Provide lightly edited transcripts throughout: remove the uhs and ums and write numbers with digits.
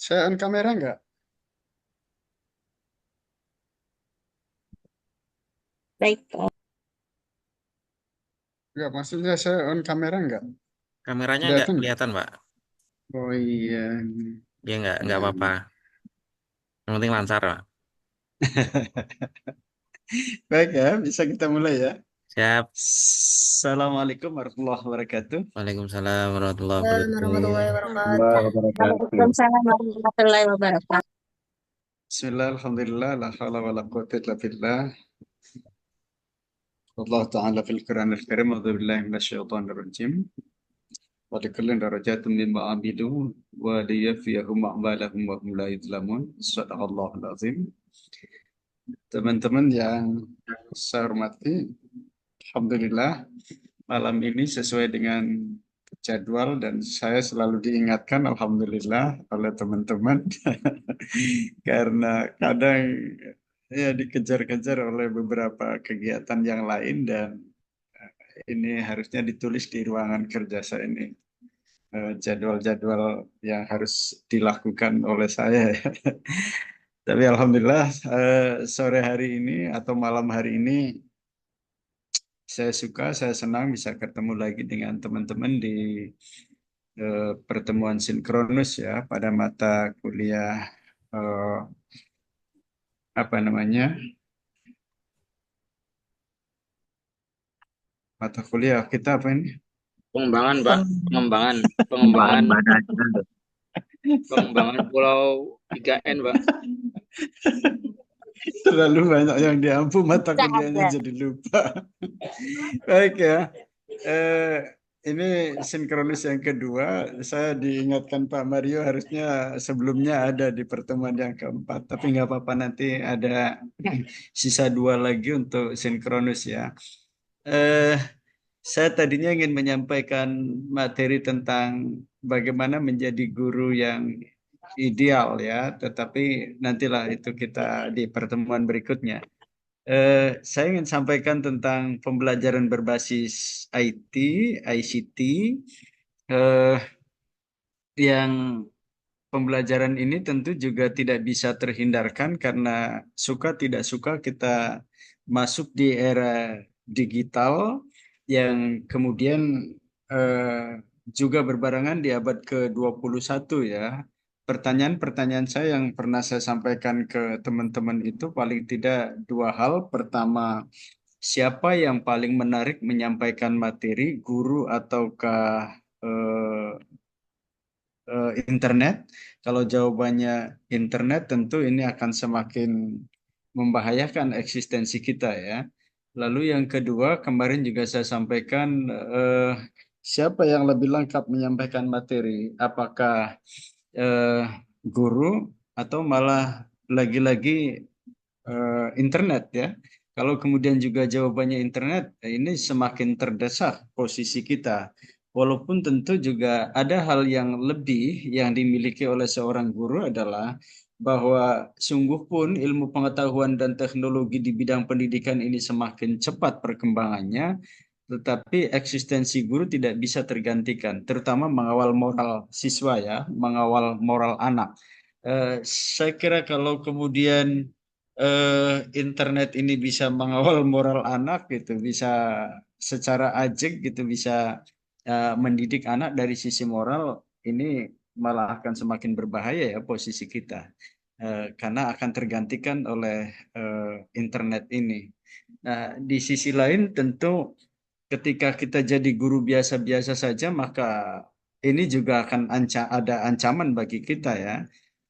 Saya on kamera nggak? Baik, Pak. Nggak, maksudnya saya on kamera nggak? Kameranya nggak Kelihatan nggak? kelihatan, Pak. Oh iya. Ya nggak Nah, apa-apa. Yang penting lancar, Pak. baik ya, bisa kita mulai ya. Siap. Assalamualaikum warahmatullahi wabarakatuh. Waalaikumsalam warahmatullahi Assalamualaikum warahmatullahi wabarakatuh. wabarakatuh. Warahmatullahi wabarakatuh. Waalaikumsalam warahmatullahi wabarakatuh. Bismillah, alhamdulillah, la hawla wa la quwwata illa billah. Allah Ta'ala fil Quran al-Karim, a'udzu billahi minasyaitonir rajim. Wa likullin darajatun mimma amilu wa liyafiyahum a'malahum wa hum la yuzlamun. Shadaqallahul azim. Teman-teman yang saya hormati, alhamdulillah malam ini sesuai dengan jadwal dan saya selalu diingatkan alhamdulillah oleh teman-teman karena kadang ya dikejar-kejar oleh beberapa kegiatan yang lain dan ini harusnya ditulis di ruangan kerja saya ini jadwal-jadwal yang harus dilakukan oleh saya ya. Tapi alhamdulillah sore hari ini atau malam hari ini saya senang bisa ketemu lagi dengan teman-teman di pertemuan sinkronus ya pada mata kuliah eh, apa namanya mata kuliah kita apa ini Pengembangan, Pak. Pengembangan. Pengembangan Pengembangan. badan. Pengembangan Pulau 3N, Pak. terlalu banyak yang diampu mata Tidak kuliahnya ada. jadi lupa. Baik ya. Eh, ini sinkronus yang kedua. Saya diingatkan Pak Mario harusnya sebelumnya ada di pertemuan yang keempat. Tapi nggak apa-apa nanti ada sisa dua lagi untuk sinkronus ya. Eh, saya tadinya ingin menyampaikan materi tentang bagaimana menjadi guru yang ideal ya. Tetapi nantilah itu kita di pertemuan berikutnya. Saya ingin sampaikan tentang pembelajaran berbasis IT, ICT, eh, yang pembelajaran ini tentu juga tidak bisa terhindarkan karena suka tidak suka kita masuk di era digital yang kemudian eh, juga berbarengan di abad ke-21 ya. Pertanyaan-pertanyaan saya yang pernah saya sampaikan ke teman-teman itu paling tidak dua hal. Pertama, siapa yang paling menarik menyampaikan materi, guru ataukah internet? Kalau jawabannya internet, tentu ini akan semakin membahayakan eksistensi kita ya. Lalu yang kedua, kemarin juga saya sampaikan siapa yang lebih lengkap menyampaikan materi, apakah eh, guru atau malah lagi-lagi internet ya. Kalau kemudian juga jawabannya internet, ini semakin terdesak posisi kita. Walaupun tentu juga ada hal yang lebih yang dimiliki oleh seorang guru adalah bahwa sungguh pun ilmu pengetahuan dan teknologi di bidang pendidikan ini semakin cepat perkembangannya, tetapi eksistensi guru tidak bisa tergantikan, terutama mengawal moral siswa ya, mengawal moral anak. Saya kira kalau kemudian internet ini bisa mengawal moral anak gitu, bisa secara ajak gitu, bisa mendidik anak dari sisi moral, ini malah akan semakin berbahaya ya posisi kita. Karena akan tergantikan oleh internet ini. Nah, di sisi lain tentu ketika kita jadi guru biasa-biasa saja, maka ini juga akan ada ancaman bagi kita ya.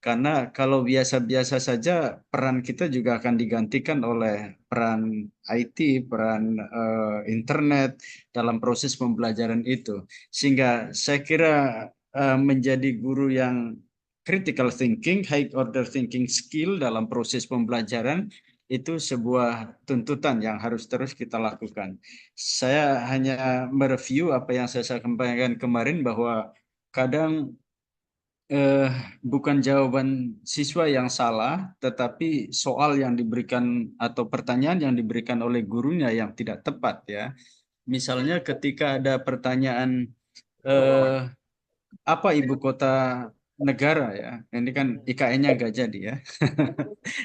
Karena kalau biasa-biasa saja, peran kita juga akan digantikan oleh peran IT, peran internet dalam proses pembelajaran itu. Sehingga saya kira menjadi guru yang critical thinking, high order thinking skill dalam proses pembelajaran itu sebuah tuntutan yang harus terus kita lakukan. Saya hanya mereview apa yang saya sampaikan kemarin bahwa kadang eh, bukan jawaban siswa yang salah, tetapi soal yang diberikan atau pertanyaan yang diberikan oleh gurunya yang tidak tepat ya. Misalnya ketika ada pertanyaan eh, apa ibu kota negara ya. Ini kan IKN-nya nggak jadi ya.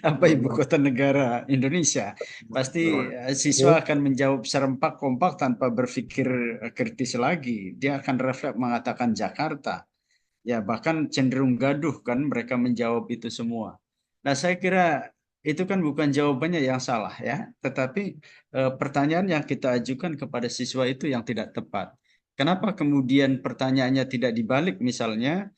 Apa ibu kota negara Indonesia? Pasti siswa akan menjawab serempak kompak tanpa berpikir kritis lagi. Dia akan refleks mengatakan Jakarta. Ya, bahkan cenderung gaduh kan mereka menjawab itu semua. Nah, saya kira itu kan bukan jawabannya yang salah ya, tetapi pertanyaan yang kita ajukan kepada siswa itu yang tidak tepat. Kenapa kemudian pertanyaannya tidak dibalik misalnya,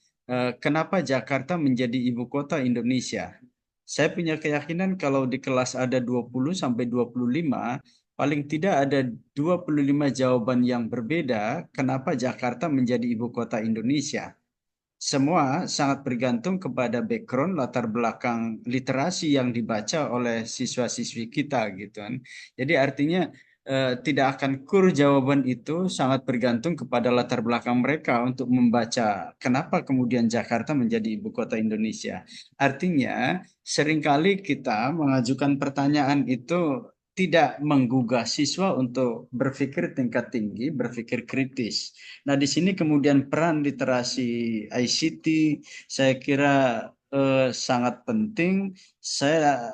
kenapa Jakarta menjadi ibu kota Indonesia? Saya punya keyakinan kalau di kelas ada 20 sampai 25, paling tidak ada 25 jawaban yang berbeda kenapa Jakarta menjadi ibu kota Indonesia. Semua sangat bergantung kepada background latar belakang literasi yang dibaca oleh siswa-siswi kita gitu kan. Jadi artinya tidak akan kur jawaban itu sangat bergantung kepada latar belakang mereka untuk membaca kenapa kemudian Jakarta menjadi ibu kota Indonesia. Artinya seringkali kita mengajukan pertanyaan itu tidak menggugah siswa untuk berpikir tingkat tinggi, berpikir kritis. Nah, di sini kemudian peran literasi ICT saya kira sangat penting. Saya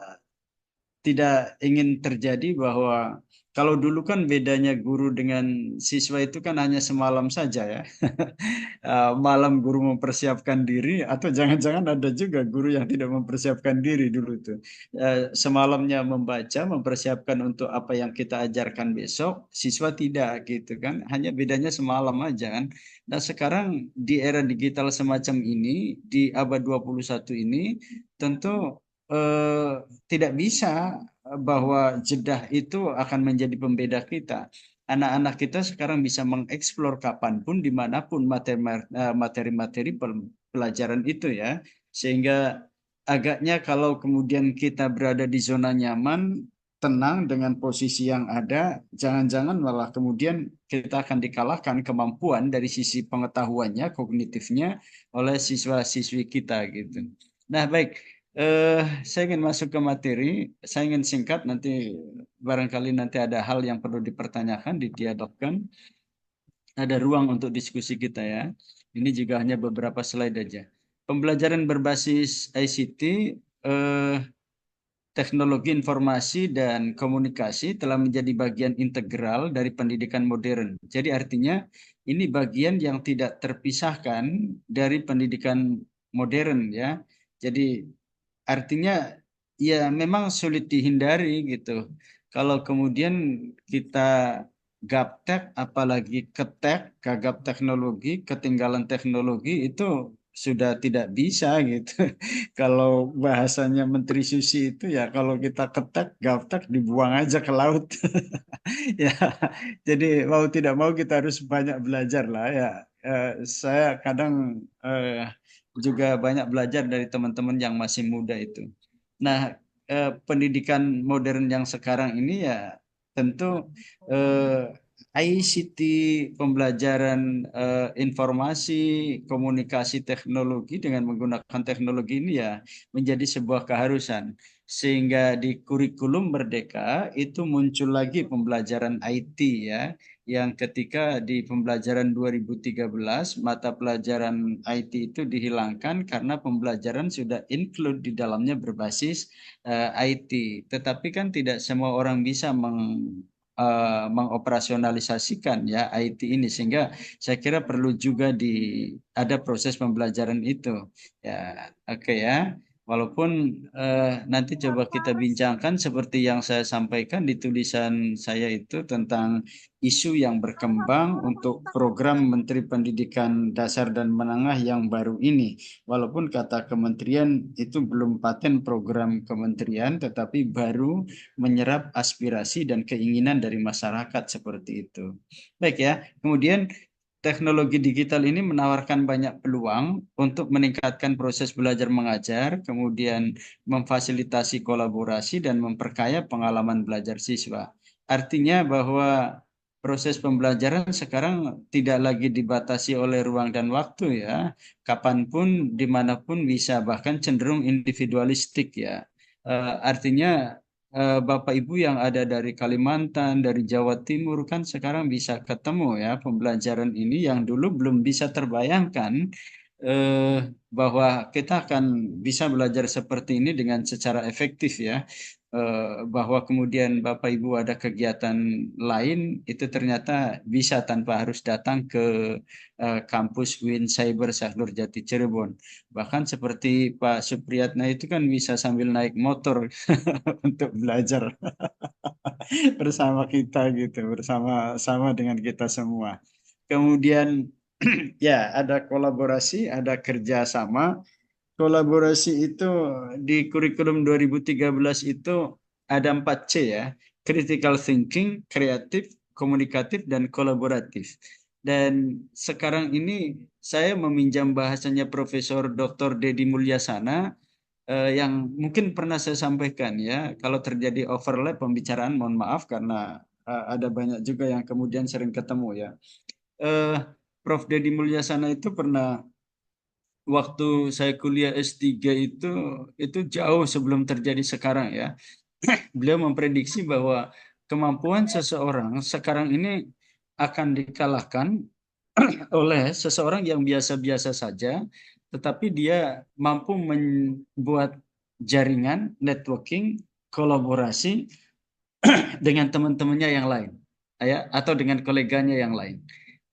tidak ingin terjadi bahwa kalau dulu kan bedanya guru dengan siswa itu kan hanya semalam saja ya. Malam guru mempersiapkan diri atau jangan-jangan ada juga guru yang tidak mempersiapkan diri dulu tuh. Semalamnya membaca, mempersiapkan untuk apa yang kita ajarkan besok, siswa tidak gitu kan. Hanya bedanya semalam aja kan. Nah, sekarang di era digital semacam ini, di abad 21 ini, tentu eh, tidak bisa bahwa jedah itu akan menjadi pembeda kita. Anak-anak kita sekarang bisa mengeksplor kapanpun, dimanapun materi-materi pelajaran itu ya. Sehingga agaknya kalau kemudian kita berada di zona nyaman, tenang dengan posisi yang ada, jangan-jangan malah kemudian kita akan dikalahkan kemampuan dari sisi pengetahuannya, kognitifnya oleh siswa-siswi kita gitu. Nah, baik. Saya ingin masuk ke materi. Saya ingin singkat, nanti barangkali nanti ada hal yang perlu dipertanyakan, didialogkan. Ada ruang untuk diskusi kita ya. Ini juga hanya beberapa slide aja. Pembelajaran berbasis ICT, teknologi informasi dan komunikasi telah menjadi bagian integral dari pendidikan modern. Jadi artinya ini bagian yang tidak terpisahkan dari pendidikan modern ya. Jadi artinya ya memang sulit dihindari gitu. Kalau kemudian kita gaptek, apalagi ketek, gagap teknologi, ketinggalan teknologi itu sudah tidak bisa gitu. Kalau bahasanya Menteri Susi itu ya kalau kita ketek, gaptek dibuang aja ke laut. Ya, jadi mau tidak mau kita harus banyak belajar lah ya. Saya kadang juga banyak belajar dari teman-teman yang masih muda itu. Nah, pendidikan modern yang sekarang ini ya tentu ICT, pembelajaran informasi, komunikasi teknologi dengan menggunakan teknologi ini ya menjadi sebuah keharusan. Sehingga di kurikulum Merdeka itu muncul lagi pembelajaran IT ya, yang ketika di pembelajaran 2013 mata pelajaran IT itu dihilangkan karena pembelajaran sudah include di dalamnya berbasis IT. Tetapi kan tidak semua orang bisa mengoperasionalisasikan ya IT ini sehingga saya kira perlu juga ada proses pembelajaran itu ya oke ya. Walaupun nanti coba kita bincangkan seperti yang saya sampaikan di tulisan saya itu tentang isu yang berkembang untuk program Menteri Pendidikan Dasar dan Menengah yang baru ini. Walaupun kata kementerian itu belum paten program kementerian, tetapi baru menyerap aspirasi dan keinginan dari masyarakat seperti itu. Baik ya, kemudian teknologi digital ini menawarkan banyak peluang untuk meningkatkan proses belajar mengajar, kemudian memfasilitasi kolaborasi dan memperkaya pengalaman belajar siswa. Artinya bahwa proses pembelajaran sekarang tidak lagi dibatasi oleh ruang dan waktu ya, kapanpun, dimanapun bisa, bahkan cenderung individualistik ya. Artinya Bapak Ibu yang ada dari Kalimantan, dari Jawa Timur kan sekarang bisa ketemu ya pembelajaran ini yang dulu belum bisa terbayangkan eh, bahwa kita akan bisa belajar seperti ini dengan secara efektif ya. Bahwa kemudian Bapak Ibu ada kegiatan lain itu ternyata bisa tanpa harus datang ke kampus UIN Cyber Sahlur Jati Cirebon. Bahkan seperti Pak Supriyatna itu kan bisa sambil naik motor untuk belajar bersama kita gitu, bersama-sama dengan kita semua. Kemudian ya ada kolaborasi, ada kerjasama. Kolaborasi itu di kurikulum 2013 itu ada 4C ya. Critical thinking, kreatif, komunikatif, dan kolaboratif. Dan sekarang ini saya meminjam bahasanya Profesor Dr. Dedi Mulyasana yang mungkin pernah saya sampaikan ya. Kalau terjadi overlap pembicaraan, mohon maaf karena ada banyak juga yang kemudian sering ketemu ya. Eh, Prof. Dedi Mulyasana itu pernah waktu saya kuliah S3 itu jauh sebelum terjadi sekarang ya. Beliau memprediksi bahwa kemampuan seseorang sekarang ini akan dikalahkan oleh seseorang yang biasa-biasa saja, tetapi dia mampu membuat jaringan, networking, kolaborasi dengan teman-temannya yang lain, ya, atau dengan koleganya yang lain.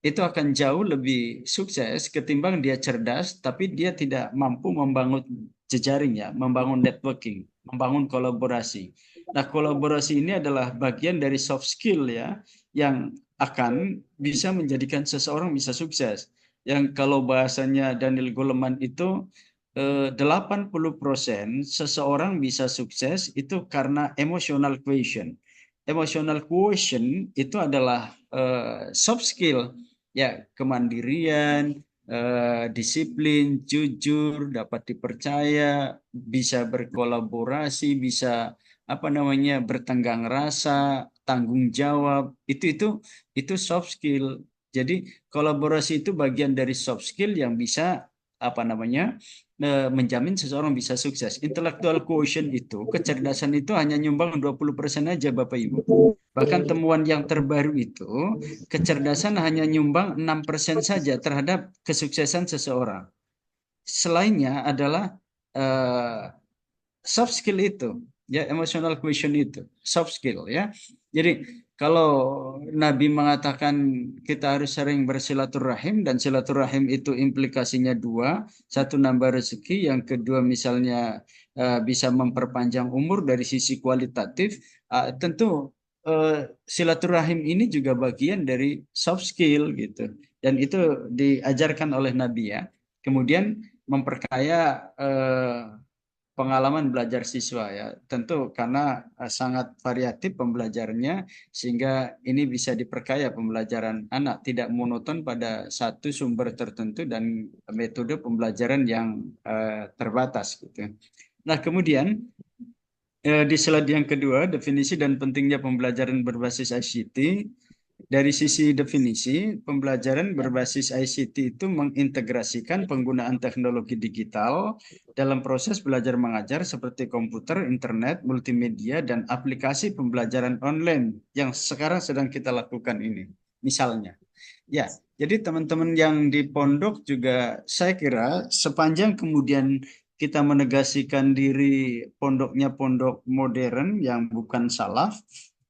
Itu akan jauh lebih sukses ketimbang dia cerdas, tapi dia tidak mampu membangun jejaring ya, membangun networking, membangun kolaborasi. Nah, kolaborasi ini adalah bagian dari soft skill ya, yang akan bisa menjadikan seseorang bisa sukses. Yang kalau bahasanya Daniel Goleman itu 80% seseorang bisa sukses itu karena emotional quotient. Emotional quotient itu adalah soft skill ya, kemandirian, disiplin, jujur, dapat dipercaya, bisa berkolaborasi, bisa apa namanya bertenggang rasa, tanggung jawab, itu soft skill. Jadi kolaborasi itu bagian dari soft skill yang bisa apa namanya menjamin seseorang bisa sukses. Intellectual quotient itu, kecerdasan itu hanya nyumbang 20% aja Bapak Ibu. Bahkan temuan yang terbaru itu, kecerdasan hanya nyumbang 6% saja terhadap kesuksesan seseorang. Selainnya adalah soft skill itu, ya, emotional quotient itu, soft skill ya. Jadi kalau Nabi mengatakan kita harus sering bersilaturahim dan silaturahim itu implikasinya dua, satu nambah rezeki, yang kedua misalnya bisa memperpanjang umur dari sisi kualitatif, tentu silaturahim ini juga bagian dari soft skill gitu. Dan itu diajarkan oleh Nabi ya. Kemudian memperkaya pengalaman belajar siswa ya, tentu karena sangat variatif pembelajarannya sehingga ini bisa diperkaya pembelajaran anak, tidak monoton pada satu sumber tertentu dan metode pembelajaran yang terbatas gitu. Nah, kemudian di slide yang kedua, definisi dan pentingnya pembelajaran berbasis ICT. Dari sisi definisi, pembelajaran berbasis ICT itu mengintegrasikan penggunaan teknologi digital dalam proses belajar mengajar seperti komputer, internet, multimedia, dan aplikasi pembelajaran online yang sekarang sedang kita lakukan ini. Misalnya, ya, jadi teman-teman yang di pondok juga saya kira sepanjang kemudian kita menegasikan diri pondoknya pondok modern yang bukan salaf,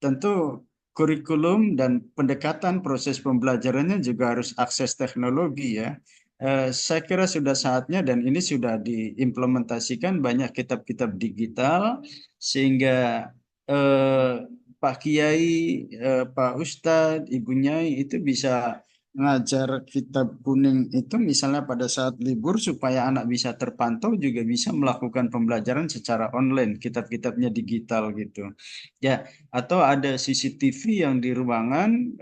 tentu kurikulum dan pendekatan proses pembelajarannya juga harus akses teknologi ya. Saya kira sudah saatnya dan ini sudah diimplementasikan banyak kitab-kitab digital sehingga eh, Pak Kiai, Pak Ustadz, Ibu Nyai itu bisa ngajar kitab kuning itu misalnya pada saat libur supaya anak bisa terpantau juga bisa melakukan pembelajaran secara online, kitab-kitabnya digital gitu. Ya, atau ada CCTV yang di ruangan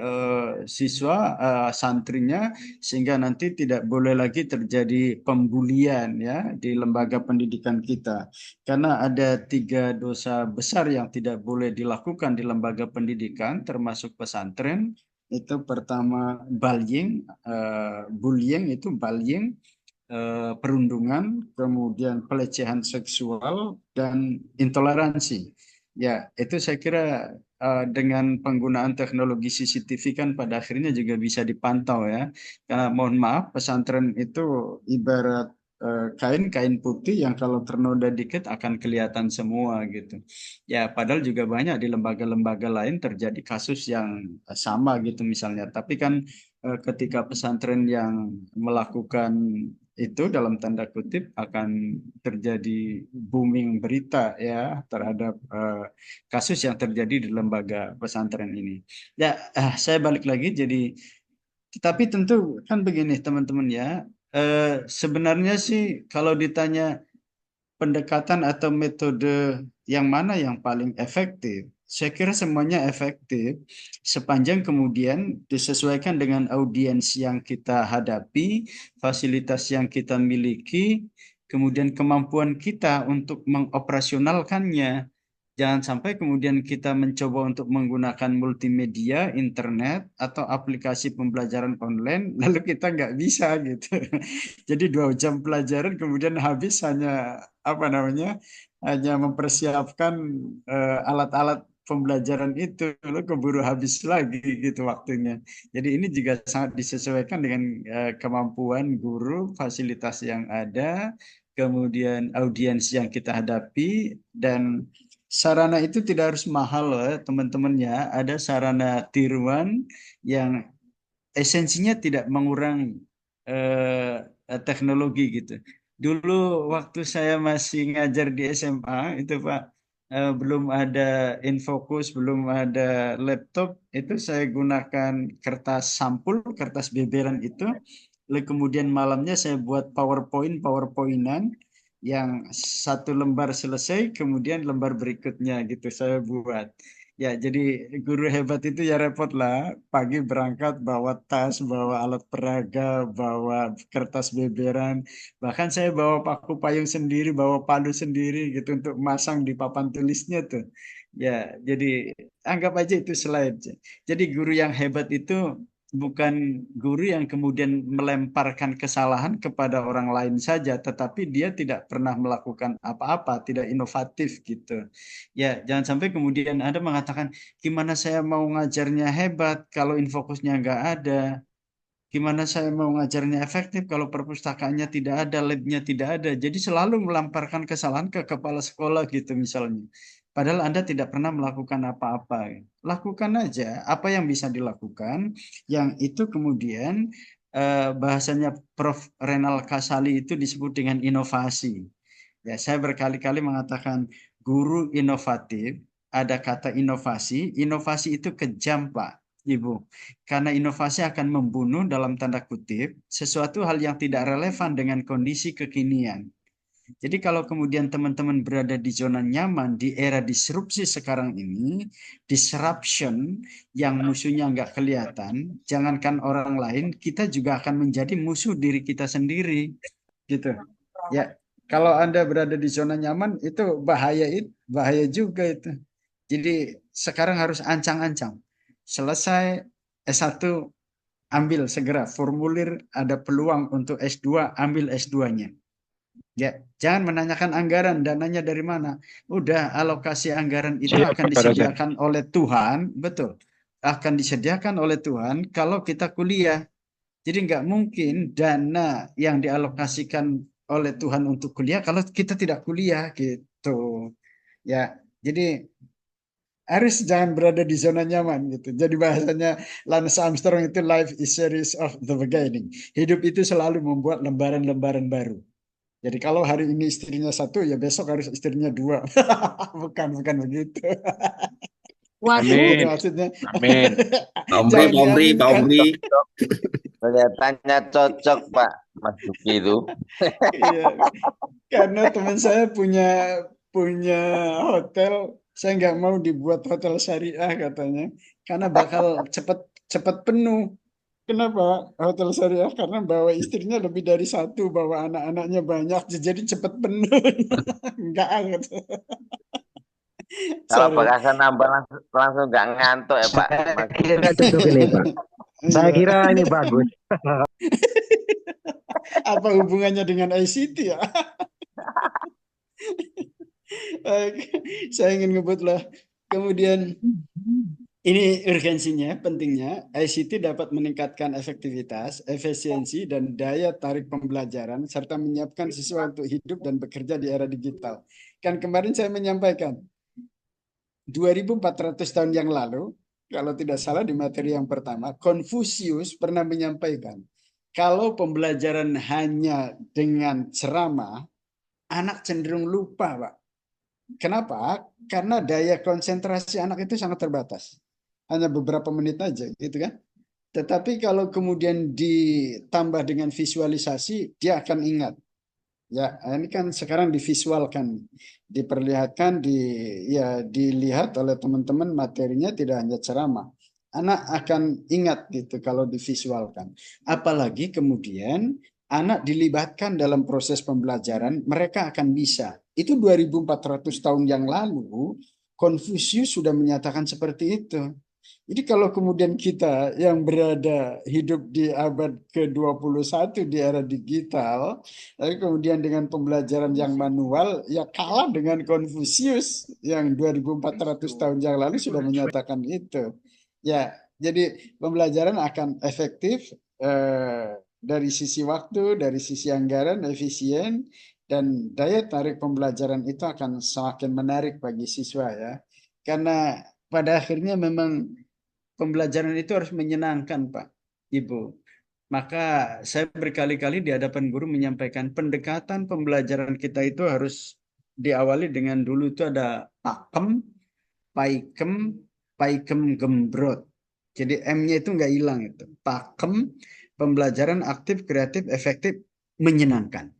siswa santrinya sehingga nanti tidak boleh lagi terjadi pembulian ya di lembaga pendidikan kita. Karena ada 3 dosa besar yang tidak boleh dilakukan di lembaga pendidikan termasuk pesantren. Itu pertama bullying, bullying itu bullying, perundungan, kemudian pelecehan seksual dan intoleransi. Ya, itu saya kira dengan penggunaan teknologi CCTV kan pada akhirnya juga bisa dipantau ya. Karena mohon maaf, pesantren itu ibarat kain putih yang kalau ternoda dikit akan kelihatan semua gitu. Ya, padahal juga banyak di lembaga-lembaga lain terjadi kasus yang sama gitu misalnya. Tapi kan ketika pesantren yang melakukan itu dalam tanda kutip akan terjadi booming berita ya terhadap kasus yang terjadi di lembaga pesantren ini. Ya, saya balik lagi jadi, tapi tentu kan begini teman-teman ya, sebenarnya sih kalau ditanya pendekatan atau metode yang mana yang paling efektif, saya kira semuanya efektif sepanjang kemudian disesuaikan dengan audiens yang kita hadapi, fasilitas yang kita miliki, kemudian kemampuan kita untuk mengoperasionalkannya. Jangan sampai kemudian kita mencoba untuk menggunakan multimedia, internet, atau aplikasi pembelajaran online, lalu kita nggak bisa gitu. Jadi 2 jam pelajaran kemudian habis hanya apa namanya, hanya mempersiapkan alat-alat pembelajaran itu, lalu keburu habis lagi gitu waktunya. Jadi ini juga sangat disesuaikan dengan kemampuan guru, fasilitas yang ada, kemudian audiens yang kita hadapi, dan sarana itu tidak harus mahal loh teman-teman ya. Ada sarana tiruan yang esensinya tidak mengurangi teknologi gitu. Dulu waktu saya masih ngajar di SMA itu Pak, belum ada Infocus, belum ada laptop, itu saya gunakan kertas sampul, kertas beberan itu. Lalu kemudian malamnya saya buat PowerPointan yang 1 lembar selesai, kemudian lembar berikutnya gitu saya buat. Ya, jadi guru hebat itu ya repot lah. Pagi berangkat bawa tas, bawa alat peraga, bawa kertas beberan. Bahkan saya bawa paku payung sendiri, bawa palu sendiri gitu untuk masang di papan tulisnya tuh. Ya, jadi anggap aja itu slide. Jadi guru yang hebat itu bukan guru yang kemudian melemparkan kesalahan kepada orang lain saja, tetapi dia tidak pernah melakukan apa-apa, tidak inovatif gitu. Ya, jangan sampai kemudian ada mengatakan, gimana saya mau ngajarnya hebat kalau infokusnya nggak ada? Gimana saya mau ngajarnya efektif kalau perpustakaannya tidak ada, labnya tidak ada. Jadi selalu melamparkan kesalahan ke kepala sekolah gitu misalnya. Padahal Anda tidak pernah melakukan apa-apa. Lakukan aja apa yang bisa dilakukan, yang itu kemudian bahasanya Prof. Renal Kasali itu disebut dengan inovasi. Ya, saya berkali-kali mengatakan guru inovatif, ada kata inovasi, inovasi itu kejam Pak, Ibu. Karena inovasi akan membunuh dalam tanda kutip sesuatu hal yang tidak relevan dengan kondisi kekinian. Jadi kalau kemudian teman-teman berada di zona nyaman di era disrupsi sekarang ini, disruption yang musuhnya nggak kelihatan, jangankan orang lain, kita juga akan menjadi musuh diri kita sendiri, gitu. Ya, kalau Anda berada di zona nyaman itu bahaya juga itu. Jadi sekarang harus ancang-ancang. Selesai S1 ambil segera formulir, ada peluang untuk S2 ambil S2-nya. Ya, jangan menanyakan anggaran, dananya dari mana. Udah alokasi anggaran itu Siap, akan Pak Dosen. disediakan oleh Tuhan, betul. Akan disediakan oleh Tuhan kalau kita kuliah. Jadi nggak mungkin dana yang dialokasikan oleh Tuhan untuk kuliah kalau kita tidak kuliah gitu. Ya, jadi harus jangan berada di zona nyaman gitu. Jadi bahasanya Lance Armstrong itu life is series of the beginning. Hidup itu selalu membuat lembaran-lembaran baru. Jadi kalau hari ini istrinya 1, ya besok harus istrinya 2. bukan begitu. Waduh, Amin. Jadi maksudnya Amin. Pak Omri, jangan Pak Omri, Pak diaminkan. Omri. Kelihatannya cocok Pak Mas Duki itu. Iya, karena teman saya punya hotel, saya nggak mau dibuat hotel syariah katanya, karena bakal cepat penuh. Kenapa hotel syariah? Karena bawa istrinya lebih dari 1, bawa anak-anaknya banyak, jadi cepat penuh. Enggak gitu. Kalau Sorry. bakasan nambah langsung nggak ngantuk ya Pak. Saya Mas kira cocok ini, Pak. Saya Iya. kira ini bagus. Apa hubungannya dengan ICT ya? Baik, saya ingin ngebut lah. Kemudian Ini urgensinya, pentingnya, ICT dapat meningkatkan efektivitas, efisiensi, dan daya tarik pembelajaran, serta menyiapkan siswa untuk hidup dan bekerja di era digital. Kan kemarin saya menyampaikan, 2400 tahun yang lalu, kalau tidak salah di materi yang pertama, Konfusius pernah menyampaikan, kalau pembelajaran hanya dengan ceramah, anak cenderung lupa, Pak. Kenapa? Karena daya konsentrasi anak itu sangat terbatas. Hanya beberapa menit aja, gitu kan? Tetapi kalau kemudian ditambah dengan visualisasi, dia akan ingat. Ya, ini kan sekarang divisualkan, diperlihatkan, ya dilihat oleh teman-teman materinya tidak hanya ceramah. Anak akan ingat gitu kalau divisualkan. Apalagi kemudian anak dilibatkan dalam proses pembelajaran, mereka akan bisa. Itu 2400 tahun yang lalu, Konfusius sudah menyatakan seperti itu. Jadi kalau kemudian kita yang berada hidup di abad ke-21 di era digital, tapi kemudian dengan pembelajaran yang manual, ya kalah dengan Konfusius yang 2400 tahun yang lalu sudah menyatakan itu. Ya, jadi pembelajaran akan efektif dari sisi waktu, dari sisi anggaran, efisien, dan daya tarik pembelajaran itu akan semakin menarik bagi siswa ya. Karena pada akhirnya memang pembelajaran itu harus menyenangkan, Pak, Ibu. Maka saya berkali-kali di hadapan guru menyampaikan pendekatan pembelajaran kita itu harus diawali dengan dulu itu ada pakem, paikem, paikem gembrot. Jadi M-nya itu nggak hilang itu. Pakem, pembelajaran aktif, kreatif, efektif, menyenangkan.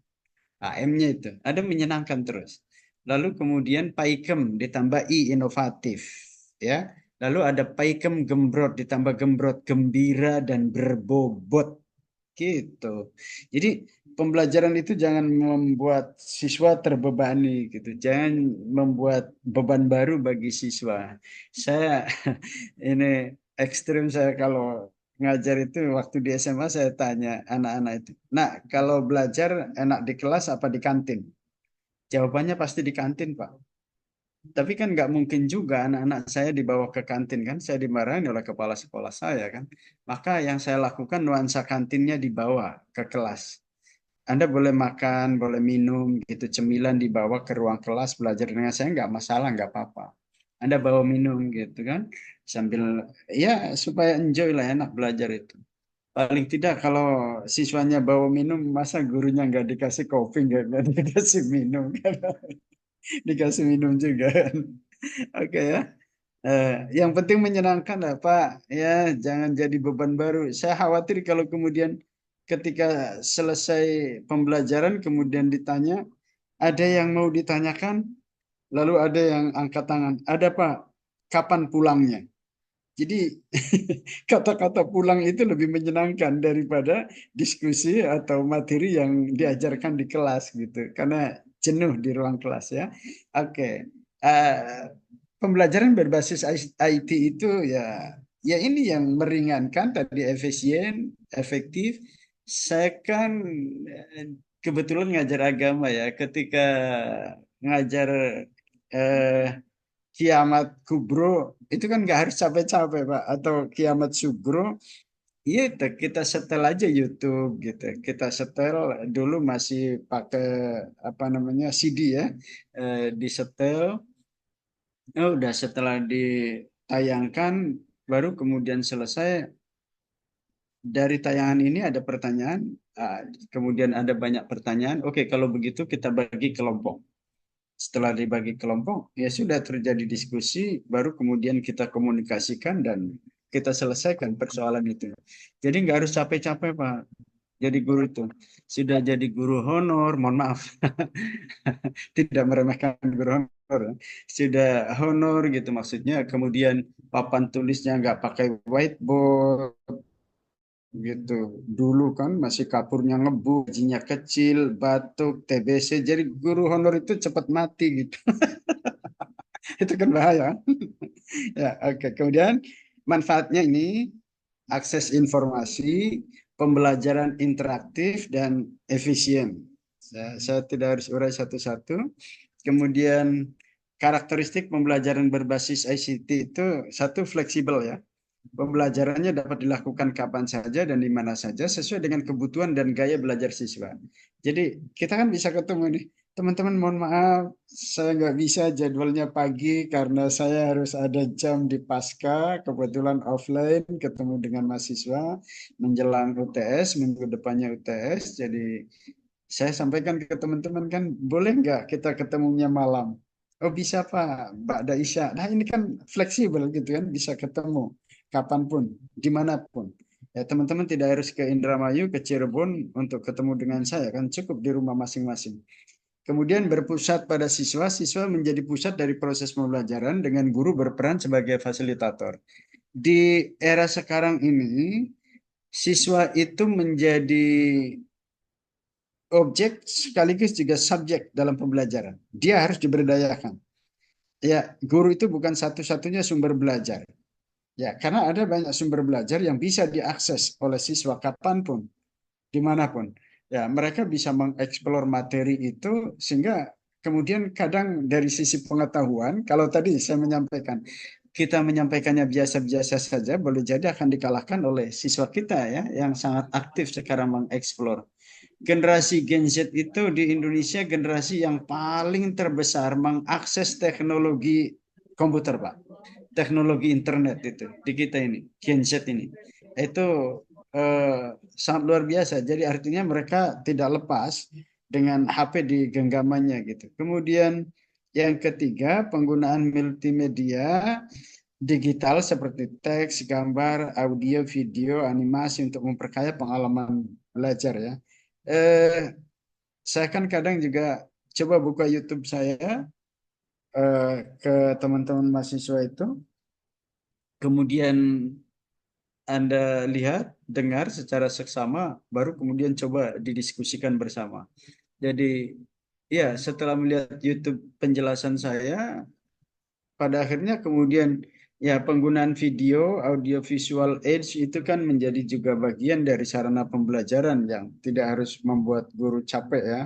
Nah, M-nya itu ada menyenangkan terus. Lalu kemudian paikem ditambah I inovatif, ya. Lalu ada paikem gembrot ditambah gembrot gembira dan berbobot gitu. Jadi pembelajaran itu jangan membuat siswa terbebani gitu. Jangan membuat beban baru bagi siswa. Saya ini ekstrim saya kalau ngajar itu waktu di SMA saya tanya anak-anak itu. Nah, kalau belajar enak di kelas apa di kantin? Jawabannya pasti di kantin, Pak. Tapi kan nggak mungkin juga anak-anak saya dibawa ke kantin kan, saya dimarahin oleh kepala sekolah saya kan. Maka yang saya lakukan nuansa kantinnya dibawa ke kelas. Anda boleh makan, boleh minum, gitu cemilan dibawa ke ruang kelas belajar dengan saya nggak masalah, nggak apa-apa. Anda bawa minum gitu kan, sambil ya supaya enjoy lah enak belajar itu. Paling tidak kalau siswanya bawa minum, masa gurunya nggak dikasih kopi, nggak dikasih minum kan? Dikasih minum juga kan. Oke ya. Yang penting menyenangkan lah Pak. Ya, jangan jadi beban baru. Saya khawatir kalau kemudian ketika selesai pembelajaran kemudian ditanya, ada yang mau ditanyakan, lalu ada yang angkat tangan. Ada Pak, kapan pulangnya? Jadi kata-kata pulang itu lebih menyenangkan daripada diskusi atau materi yang diajarkan di kelas gitu. Karena jenuh di ruang kelas ya. Oke. Eh, Pembelajaran berbasis IT itu ya ini yang meringankan tadi efisien, efektif. Saya kan kebetulan ngajar agama ya. Ketika ngajar eh, kiamat kubro itu kan nggak harus capek-capek Pak, atau kiamat sugro. Iya, kita setel aja YouTube gitu. Kita setel dulu masih pakai apa namanya CD ya, disetel. Udah setelah ditayangkan, baru kemudian selesai. Dari tayangan ini ada pertanyaan, kemudian ada banyak pertanyaan. Oke, kalau begitu kita bagi kelompok. Setelah dibagi kelompok, ya sudah terjadi diskusi, baru kemudian kita komunikasikan dan kita selesaikan persoalan itu. Jadi nggak harus capek-capek, Pak. Jadi guru itu sudah jadi guru honor, mohon maaf, tidak meremehkan guru honor, sudah honor gitu maksudnya. Kemudian papan tulisnya nggak pakai whiteboard gitu. Dulu kan masih kapurnya ngebu, gajinya kecil, batuk, TBC. Jadi guru honor itu cepat mati gitu. Itu kan bahaya. Ya, oke. Kemudian manfaatnya ini akses informasi, pembelajaran interaktif dan efisien. Saya tidak harus urai satu-satu. Kemudian karakteristik pembelajaran berbasis ICT itu satu fleksibel ya. Pembelajarannya dapat dilakukan kapan saja dan di mana saja sesuai dengan kebutuhan dan gaya belajar siswa. Jadi kita kan bisa ketemu nih, teman-teman mohon maaf saya nggak bisa jadwalnya pagi karena saya harus ada jam di Pasca, kebetulan offline ketemu dengan mahasiswa menjelang UTS, minggu depannya UTS. Jadi saya sampaikan ke teman-teman kan, boleh nggak kita ketemunya malam? Oh bisa Pak, Ba'da Isya. Nah ini kan fleksibel gitu kan, bisa ketemu kapanpun, dimanapun. Ya teman-teman tidak harus ke Indramayu, ke Cirebon untuk ketemu dengan saya kan, cukup di rumah masing-masing. Kemudian berpusat pada siswa, siswa menjadi pusat dari proses pembelajaran dengan guru berperan sebagai fasilitator. Di era sekarang ini, siswa itu menjadi objek sekaligus juga subjek dalam pembelajaran. Dia harus diberdayakan. Ya, guru itu bukan satu-satunya sumber belajar. Ya, karena ada banyak sumber belajar yang bisa diakses oleh siswa kapanpun, dimanapun. Ya, mereka bisa mengeksplor materi itu sehingga kemudian kadang dari sisi pengetahuan, kalau tadi saya menyampaikan, kita menyampaikannya biasa-biasa saja, boleh jadi akan dikalahkan oleh siswa kita ya, yang sangat aktif sekarang mengeksplor. Generasi Gen Z itu di Indonesia generasi yang paling terbesar mengakses teknologi komputer, Pak. Teknologi internet itu di kita ini, Gen Z ini. Itu sangat luar biasa. Jadi artinya mereka tidak lepas dengan HP di genggamannya gitu. Kemudian yang ketiga, penggunaan multimedia digital seperti teks, gambar, audio, video, animasi untuk memperkaya pengalaman belajar ya. Saya kan kadang juga coba buka YouTube saya ke teman-teman mahasiswa itu, kemudian Anda lihat, dengar secara seksama, baru kemudian coba didiskusikan bersama. Jadi ya setelah melihat YouTube penjelasan saya, pada akhirnya kemudian ya penggunaan video, audio visual aids itu kan menjadi juga bagian dari sarana pembelajaran yang tidak harus membuat guru capek ya.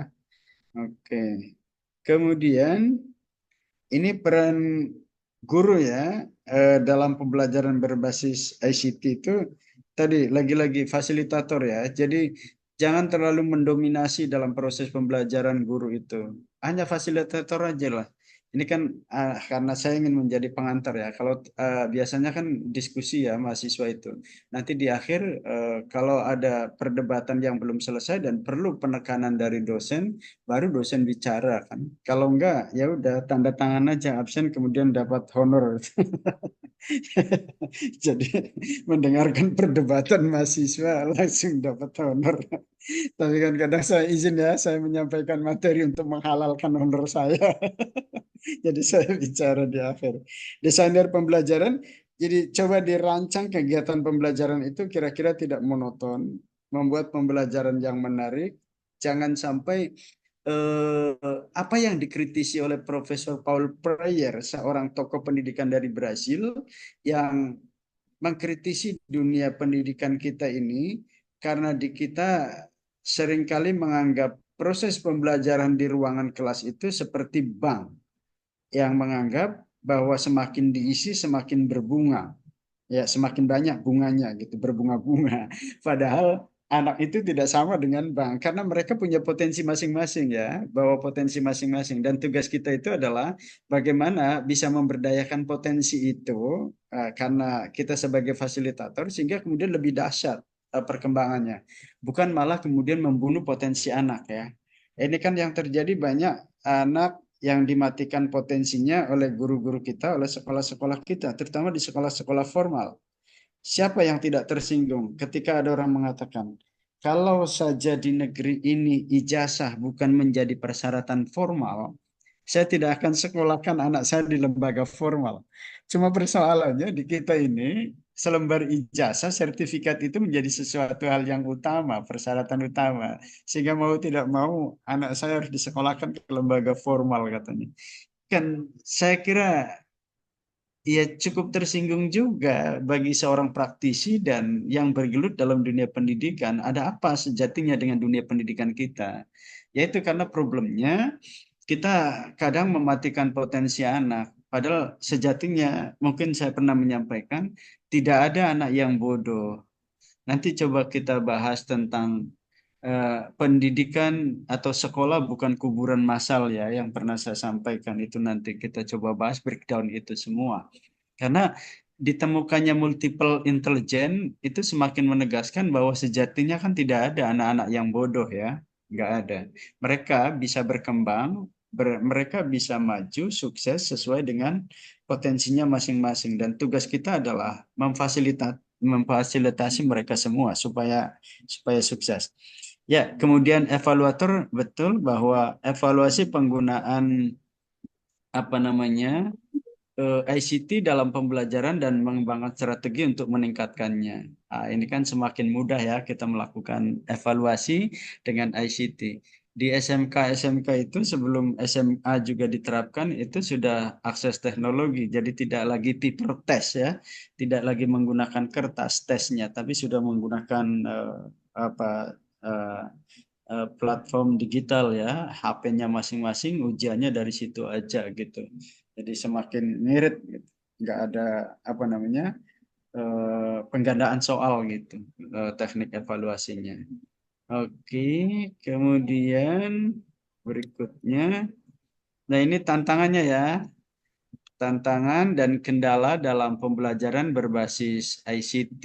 Oke. Kemudian ini peran guru ya dalam pembelajaran berbasis ICT itu tadi lagi-lagi fasilitator ya. Jadi jangan terlalu mendominasi dalam proses pembelajaran guru itu. Hanya fasilitator aja lah. Ini kan karena saya ingin menjadi pengantar ya. Kalau biasanya kan diskusi ya mahasiswa itu. Nanti di akhir kalau ada perdebatan yang belum selesai dan perlu penekanan dari dosen, baru dosen bicara kan. Kalau enggak ya udah tanda tangan aja absen kemudian dapat honor. Jadi mendengarkan perdebatan mahasiswa langsung dapat honor. Tapi kan kadang saya izin ya, saya menyampaikan materi untuk menghalalkan honor saya. Jadi saya bicara di akhir. Desainer pembelajaran, jadi coba dirancang kegiatan pembelajaran itu kira-kira tidak monoton, membuat pembelajaran yang menarik. Jangan sampai apa yang dikritisi oleh Profesor Paul Freire, seorang tokoh pendidikan dari Brasil, yang mengkritisi dunia pendidikan kita ini, karena di kita seringkali menganggap proses pembelajaran di ruangan kelas itu seperti bank, yang menganggap bahwa semakin diisi semakin berbunga. Ya, semakin banyak bunganya gitu, berbunga-bunga. Padahal anak itu tidak sama dengan bank karena mereka punya potensi masing-masing ya, bawa potensi masing-masing, dan tugas kita itu adalah bagaimana bisa memberdayakan potensi itu karena kita sebagai fasilitator sehingga kemudian lebih dahsyat perkembangannya. Bukan malah kemudian membunuh potensi anak ya. Ini kan yang terjadi, banyak anak yang dimatikan potensinya oleh guru-guru kita, oleh sekolah-sekolah kita, terutama di sekolah-sekolah formal. Siapa yang tidak tersinggung ketika ada orang mengatakan, kalau saja di negeri ini ijazah bukan menjadi persyaratan formal, saya tidak akan sekolahkan anak saya di lembaga formal. Cuma persoalannya di kita ini, selembar ijazah, sertifikat itu menjadi sesuatu hal yang utama, persyaratan utama. Sehingga mau tidak mau, anak saya harus disekolahkan ke lembaga formal katanya. Kan saya kira ya cukup tersinggung juga bagi seorang praktisi dan yang bergelut dalam dunia pendidikan. Ada apa sejatinya dengan dunia pendidikan kita? Yaitu karena problemnya kita kadang mematikan potensi anak. Padahal sejatinya mungkin saya pernah menyampaikan tidak ada anak yang bodoh. Nanti coba kita bahas tentang pendidikan atau sekolah bukan kuburan massal ya yang pernah saya sampaikan itu nanti kita coba bahas breakdown itu semua. Karena ditemukannya multiple intelligence itu semakin menegaskan bahwa sejatinya kan tidak ada anak-anak yang bodoh ya, nggak ada. Mereka bisa berkembang, mereka bisa maju, sukses sesuai dengan potensinya masing-masing. Dan tugas kita adalah memfasilitasi mereka semua supaya sukses. Ya, kemudian evaluator betul bahwa evaluasi penggunaan apa namanya ICT dalam pembelajaran dan mengembangkan strategi untuk meningkatkannya. Nah, ini kan semakin mudah ya kita melakukan evaluasi dengan ICT. Di SMK itu sebelum SMA juga diterapkan itu sudah akses teknologi, jadi tidak lagi paper test ya, tidak lagi menggunakan kertas tesnya, tapi sudah menggunakan apa eh, platform digital ya, HP-nya masing-masing, ujiannya dari situ aja gitu. Jadi semakin ngirit gitu. Nggak ada apa namanya penggandaan soal gitu teknik evaluasinya. Oke, kemudian berikutnya. Nah ini tantangannya ya. Tantangan dan kendala dalam pembelajaran berbasis ICT.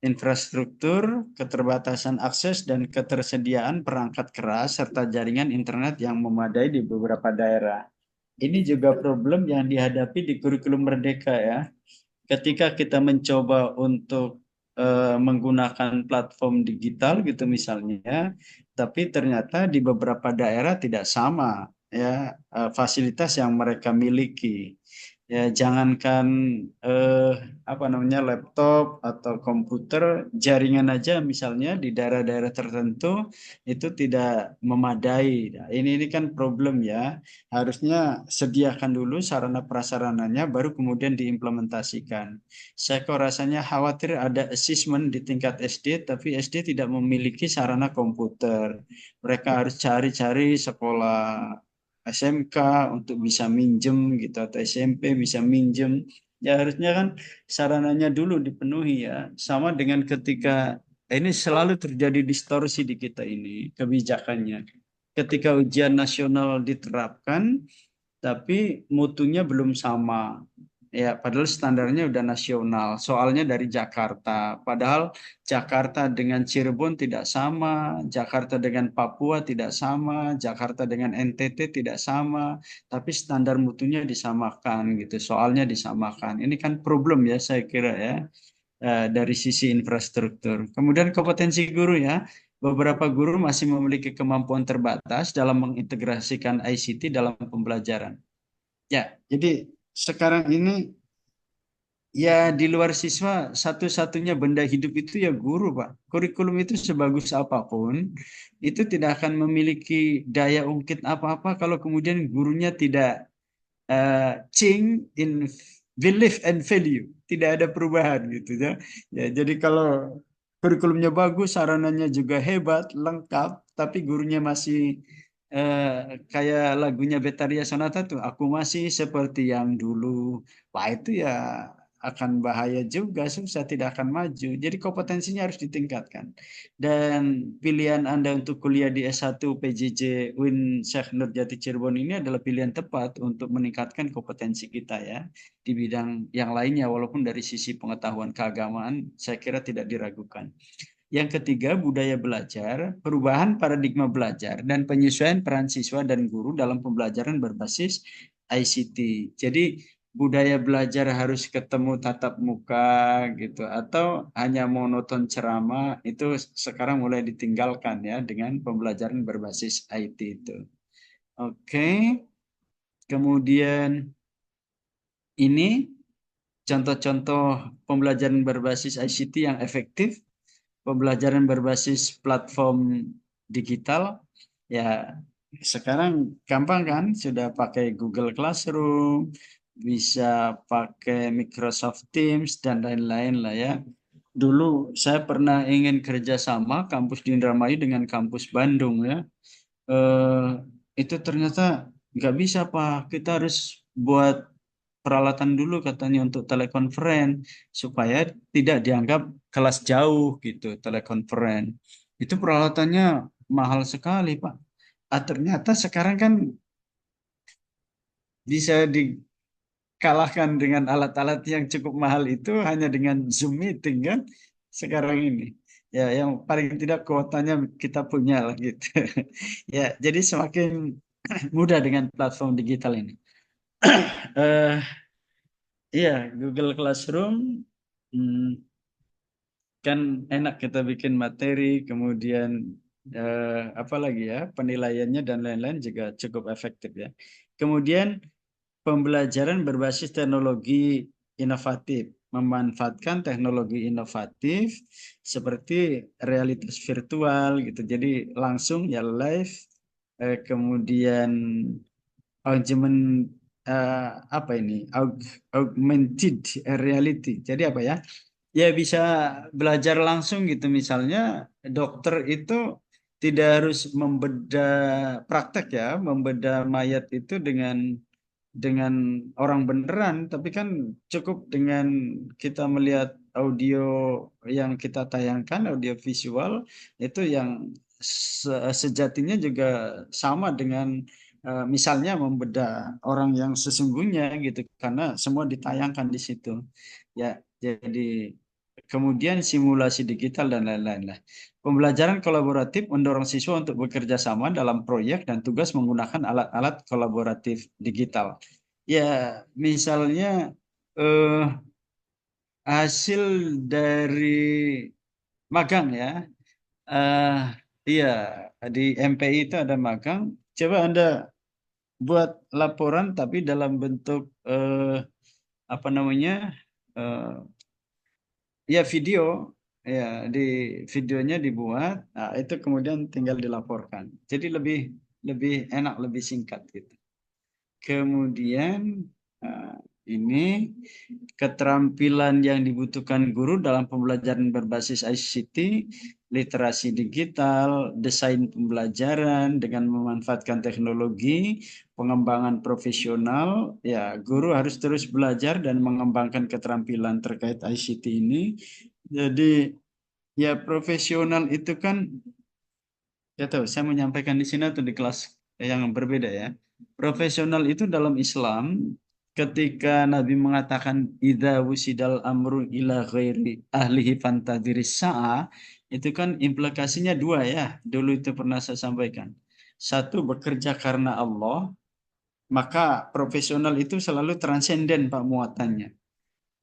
Infrastruktur, keterbatasan akses, dan ketersediaan perangkat keras serta jaringan internet yang memadai di beberapa daerah. Ini juga problem yang dihadapi di kurikulum Merdeka ya. Ketika kita mencoba untuk menggunakan platform digital gitu misalnya, tapi ternyata di beberapa daerah tidak sama ya fasilitas yang mereka miliki. Ya jangankan eh, apa namanya laptop atau komputer, jaringan aja misalnya di daerah-daerah tertentu itu tidak memadai. Nah, ini kan problem ya. Harusnya sediakan dulu sarana prasarananya baru kemudian diimplementasikan. Saya kok rasanya khawatir ada assessment di tingkat SD tapi SD tidak memiliki sarana komputer. Mereka harus cari-cari sekolah SMK untuk bisa minjem gitu atau SMP bisa minjem. Ya harusnya kan sarananya dulu dipenuhi ya. Sama dengan ketika ini selalu terjadi distorsi di kita ini kebijakannya. Ketika ujian nasional diterapkan, tapi mutunya belum sama. Ya, padahal standarnya udah nasional. Soalnya dari Jakarta. Padahal Jakarta dengan Cirebon tidak sama, Jakarta dengan Papua tidak sama, Jakarta dengan NTT tidak sama, tapi standar mutunya disamakan gitu. Soalnya disamakan. Ini kan problem ya saya kira ya dari sisi infrastruktur. Kemudian kompetensi guru ya. Beberapa guru masih memiliki kemampuan terbatas dalam mengintegrasikan ICT dalam pembelajaran. Ya, jadi sekarang ini ya di luar siswa satu-satunya benda hidup itu ya guru, Pak. Kurikulum itu sebagus apapun, itu tidak akan memiliki daya ungkit apa-apa kalau kemudian gurunya tidak change in belief and value. Tidak ada perubahan gitu ya. Ya, jadi kalau kurikulumnya bagus, sarananya juga hebat, lengkap, tapi gurunya masih kayak lagunya Betaria Sonata tuh, aku masih seperti yang dulu. Wah itu ya akan bahaya juga, susah tidak akan maju. Jadi kompetensinya harus ditingkatkan. Dan pilihan Anda untuk kuliah di S1 PJJ UIN Syekh Nurjati Cirebon ini adalah pilihan tepat untuk meningkatkan kompetensi kita ya di bidang yang lainnya walaupun dari sisi pengetahuan keagamaan saya kira tidak diragukan. Yang ketiga, budaya belajar, perubahan paradigma belajar dan penyesuaian peran siswa dan guru dalam pembelajaran berbasis ICT. Jadi budaya belajar harus ketemu tatap muka gitu atau hanya monoton ceramah itu sekarang mulai ditinggalkan ya dengan pembelajaran berbasis IT itu. Oke. Kemudian ini contoh-contoh pembelajaran berbasis ICT yang efektif, pembelajaran berbasis platform digital ya sekarang gampang kan sudah pakai Google Classroom, bisa pakai Microsoft Teams dan lain-lain lah ya. Dulu saya pernah ingin kerjasama kampus di Indramayu dengan kampus Bandung ya. itu ternyata nggak bisa Pak. Kita harus buat peralatan dulu katanya untuk telekonferen supaya tidak dianggap kelas jauh gitu telekonferen. Itu peralatannya mahal sekali Pak. Ah, ternyata sekarang kan bisa dikalahkan dengan alat-alat yang cukup mahal itu hanya dengan Zoom meeting kan sekarang ini. Ya, yang paling tidak kuotanya kita punya lah gitu. Ya, jadi semakin mudah dengan platform digital ini. Eh, iya, Google Classroom hmm, kan enak kita bikin materi, kemudian apa lagi ya, penilaiannya dan lain-lain juga cukup efektif ya. Kemudian pembelajaran berbasis teknologi inovatif, memanfaatkan teknologi inovatif seperti realitas virtual gitu. Jadi langsung ya live, kemudian augment apa ini? Augmented reality. Jadi apa ya? Ya bisa belajar langsung gitu. Misalnya dokter itu tidak harus membedah praktek ya, membedah mayat itu dengan orang beneran, tapi kan cukup dengan kita melihat audio yang kita tayangkan, audio visual itu yang sejatinya juga sama dengan misalnya membedah orang yang sesungguhnya gitu, karena semua ditayangkan di situ. Ya, jadi kemudian simulasi digital dan lain-lain lah. Pembelajaran kolaboratif mendorong siswa untuk bekerja sama dalam proyek dan tugas menggunakan alat-alat kolaboratif digital. Ya, misalnya eh, hasil dari magang ya. eh iya, di MPI itu ada magang. Coba Anda buat laporan tapi dalam bentuk apa namanya? eh, ya video, ya di videonya dibuat, nah, itu kemudian tinggal dilaporkan. Jadi lebih lebih enak, lebih singkat gitu. Kemudian eh, ini keterampilan yang dibutuhkan guru dalam pembelajaran berbasis ICT, literasi digital, desain pembelajaran dengan memanfaatkan teknologi, pengembangan profesional. Ya, guru harus terus belajar dan mengembangkan keterampilan terkait ICT ini. Jadi ya profesional itu kan, ya tahu, saya menyampaikan di sini atau di kelas yang berbeda ya. Profesional itu dalam Islam, ketika Nabi mengatakan idza wusidal amru ila ghairi ahlihi fantadhiris sa'ah, itu kan implikasinya dua ya. Dulu itu pernah saya sampaikan. Satu, bekerja karena Allah, maka profesional itu selalu transenden Pak muatannya.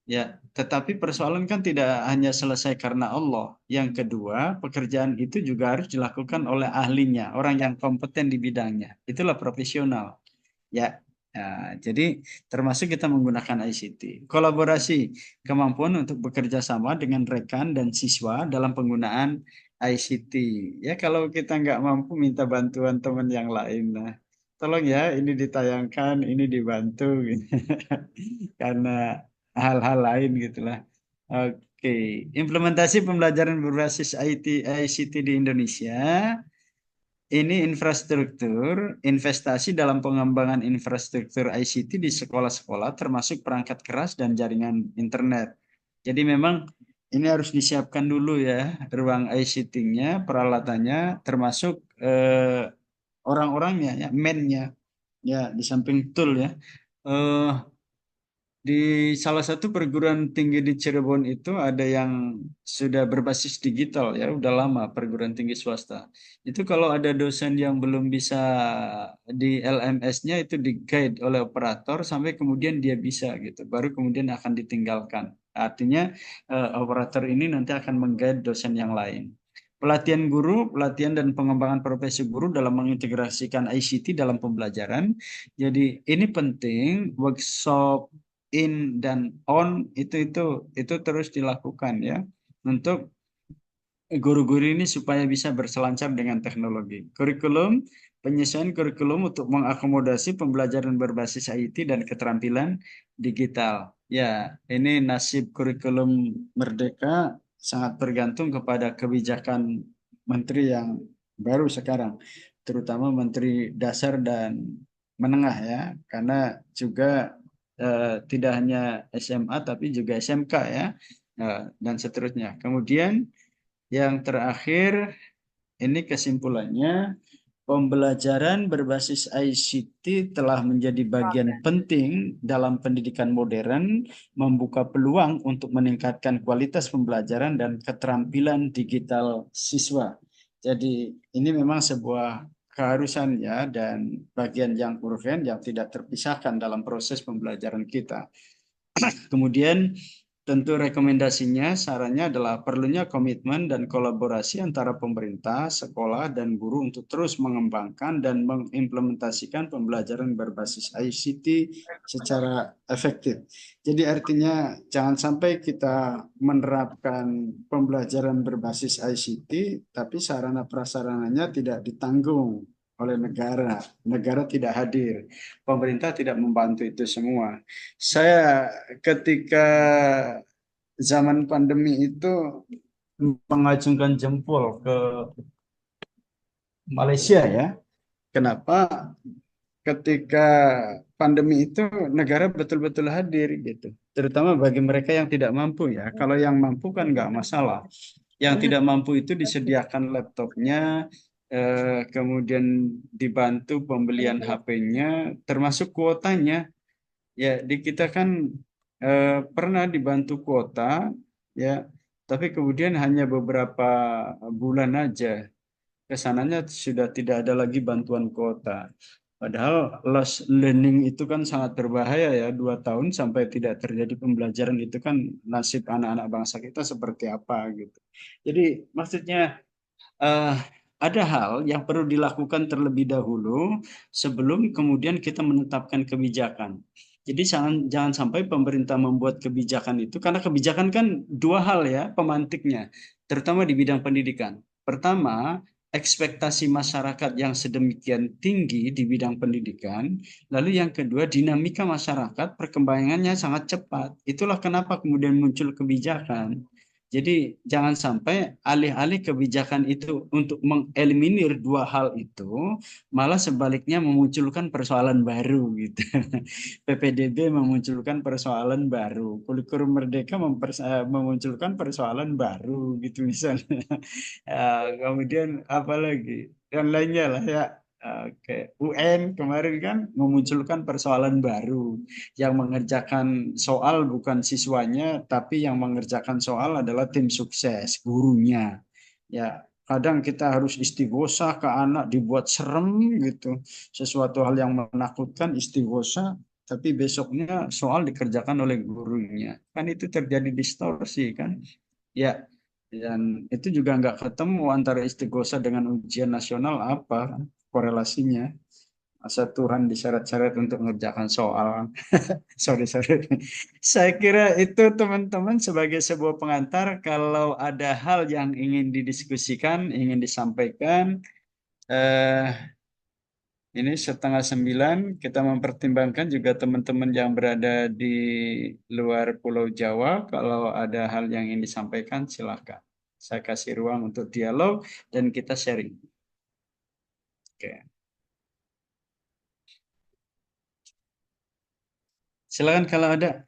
Ya, tetapi persoalan kan tidak hanya selesai karena Allah. Yang kedua, pekerjaan itu juga harus dilakukan oleh ahlinya, orang yang kompeten di bidangnya. Itulah profesional. Ya, ya, jadi termasuk kita menggunakan ICT. Kolaborasi, kemampuan untuk bekerja sama dengan rekan dan siswa dalam penggunaan ICT. Ya, kalau kita nggak mampu minta bantuan teman yang lain. Nah, tolong ya, ini ditayangkan, ini dibantu, gitu. Karena hal-hal lain gitulah. Oke, implementasi pembelajaran berbasis ICT di Indonesia. Ini infrastruktur, investasi dalam pengembangan infrastruktur ICT di sekolah-sekolah termasuk perangkat keras dan jaringan internet. Jadi memang ini harus disiapkan dulu ya, ruang ICT-nya, peralatannya, termasuk orang-orangnya, ya, man-nya, ya, di samping tool ya. Eh, di salah satu perguruan tinggi di Cirebon itu ada yang sudah berbasis digital ya, udah lama perguruan tinggi swasta. Itu kalau ada dosen yang belum bisa di LMS-nya itu di guide oleh operator sampai kemudian dia bisa gitu, baru kemudian akan ditinggalkan. Artinya operator ini nanti akan mengguide dosen yang lain. Pelatihan guru, pelatihan dan pengembangan profesi guru dalam mengintegrasikan ICT dalam pembelajaran. Jadi ini penting, workshop in dan on itu terus dilakukan ya untuk guru-guru ini supaya bisa berselancar dengan teknologi. Kurikulum, penyesuaian kurikulum untuk mengakomodasi pembelajaran berbasis IT dan keterampilan digital. Ya, ini nasib kurikulum merdeka sangat bergantung kepada kebijakan menteri yang baru sekarang. terutama menteri dasar dan menengah ya, karena juga tidak hanya SMA tapi juga SMK ya, dan seterusnya. Kemudian yang terakhir ini kesimpulannya, pembelajaran berbasis ICT telah menjadi bagian penting dalam pendidikan modern, membuka peluang untuk meningkatkan kualitas pembelajaran dan keterampilan digital siswa. Jadi ini memang sebuah keharusan ya, dan bagian yang urgen yang tidak terpisahkan dalam proses pembelajaran kita. Kemudian tentu rekomendasinya, sarannya adalah perlunya komitmen dan kolaborasi antara pemerintah, sekolah, dan guru untuk terus mengembangkan dan mengimplementasikan pembelajaran berbasis ICT secara efektif. Jadi artinya jangan sampai kita menerapkan pembelajaran berbasis ICT, tapi sarana prasarananya tidak ditanggung oleh negara. Negara tidak hadir, pemerintah tidak membantu itu semua. Saya ketika zaman pandemi itu mengacungkan jempol ke Malaysia ya. Kenapa? Ketika pandemi itu negara betul-betul hadir gitu. Terutama bagi mereka yang tidak mampu ya. Kalau yang mampu kan nggak masalah. Yang tidak mampu itu disediakan laptopnya, kemudian dibantu pembelian HP-nya, termasuk kuotanya. Ya, di kita kan pernah dibantu kuota, ya, tapi kemudian hanya beberapa bulan aja. Kesananya sudah tidak ada lagi bantuan kuota. Padahal lost learning itu kan sangat berbahaya ya, 2 tahun sampai tidak terjadi pembelajaran itu kan nasib anak-anak bangsa kita seperti apa gitu. Jadi maksudnya eh, ada hal yang perlu dilakukan terlebih dahulu sebelum kemudian kita menetapkan kebijakan. Jadi jangan sampai pemerintah membuat kebijakan itu, karena kebijakan kan dua hal ya pemantiknya, terutama di bidang pendidikan. Pertama, ekspektasi masyarakat yang sedemikian tinggi di bidang pendidikan, lalu yang kedua dinamika masyarakat perkembangannya sangat cepat. Itulah kenapa kemudian muncul kebijakan. Jadi jangan sampai alih-alih kebijakan itu untuk mengeliminir dua hal itu, malah sebaliknya memunculkan persoalan baru gitu. PPDB memunculkan persoalan baru, kurikulum merdeka memunculkan persoalan baru gitu misalnya. Kemudian apa lagi? Yang lainnya lah ya. Oke, UN kemarin kan memunculkan persoalan baru, yang mengerjakan soal bukan siswanya, tapi yang mengerjakan soal adalah tim sukses, gurunya. Ya, kadang kita harus istighosa ke anak, dibuat serem gitu. Sesuatu hal yang menakutkan istighosa, tapi besoknya soal dikerjakan oleh gurunya. Kan itu terjadi distorsi kan? Ya, dan itu juga nggak ketemu antara istighosa dengan ujian nasional apa korelasinya. Masa Tuhan disyarat-syarat untuk mengerjakan soal. Sorry. Saya kira itu teman-teman sebagai sebuah pengantar, kalau ada hal yang ingin didiskusikan, ingin disampaikan, eh, ini 8:30, kita mempertimbangkan juga teman-teman yang berada di luar Pulau Jawa, kalau ada hal yang ingin disampaikan silakan. Saya kasih ruang untuk dialog dan kita sharing. Oke. Silakan kalau ada.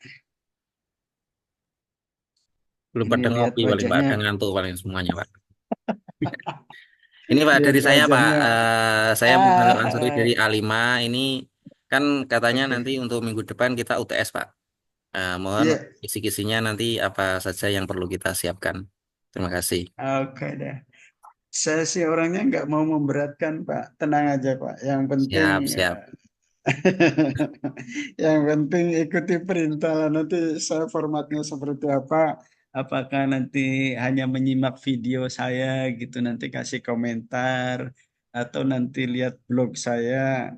Belum Ini pada lihat ngopi paling Pak, wajahnya, ada ngantuk paling semuanya Pak. Ini Pak lihat dari saya Pak, wajahnya. saya Ah, mendengar ansuri dari A5 ini kan katanya nanti oke. untuk minggu depan kita UTS Pak. Mohon Iya, kisi-kisinya nanti apa saja yang perlu kita siapkan. Terima kasih. oke deh. Saya sih orangnya nggak mau memberatkan, Pak. Tenang aja, Pak. Yang penting, Siap, siap. yang penting ikuti perintah lah. Nanti saya formatnya seperti apa? Apakah nanti hanya menyimak video saya gitu, nanti kasih komentar, atau nanti lihat blog saya?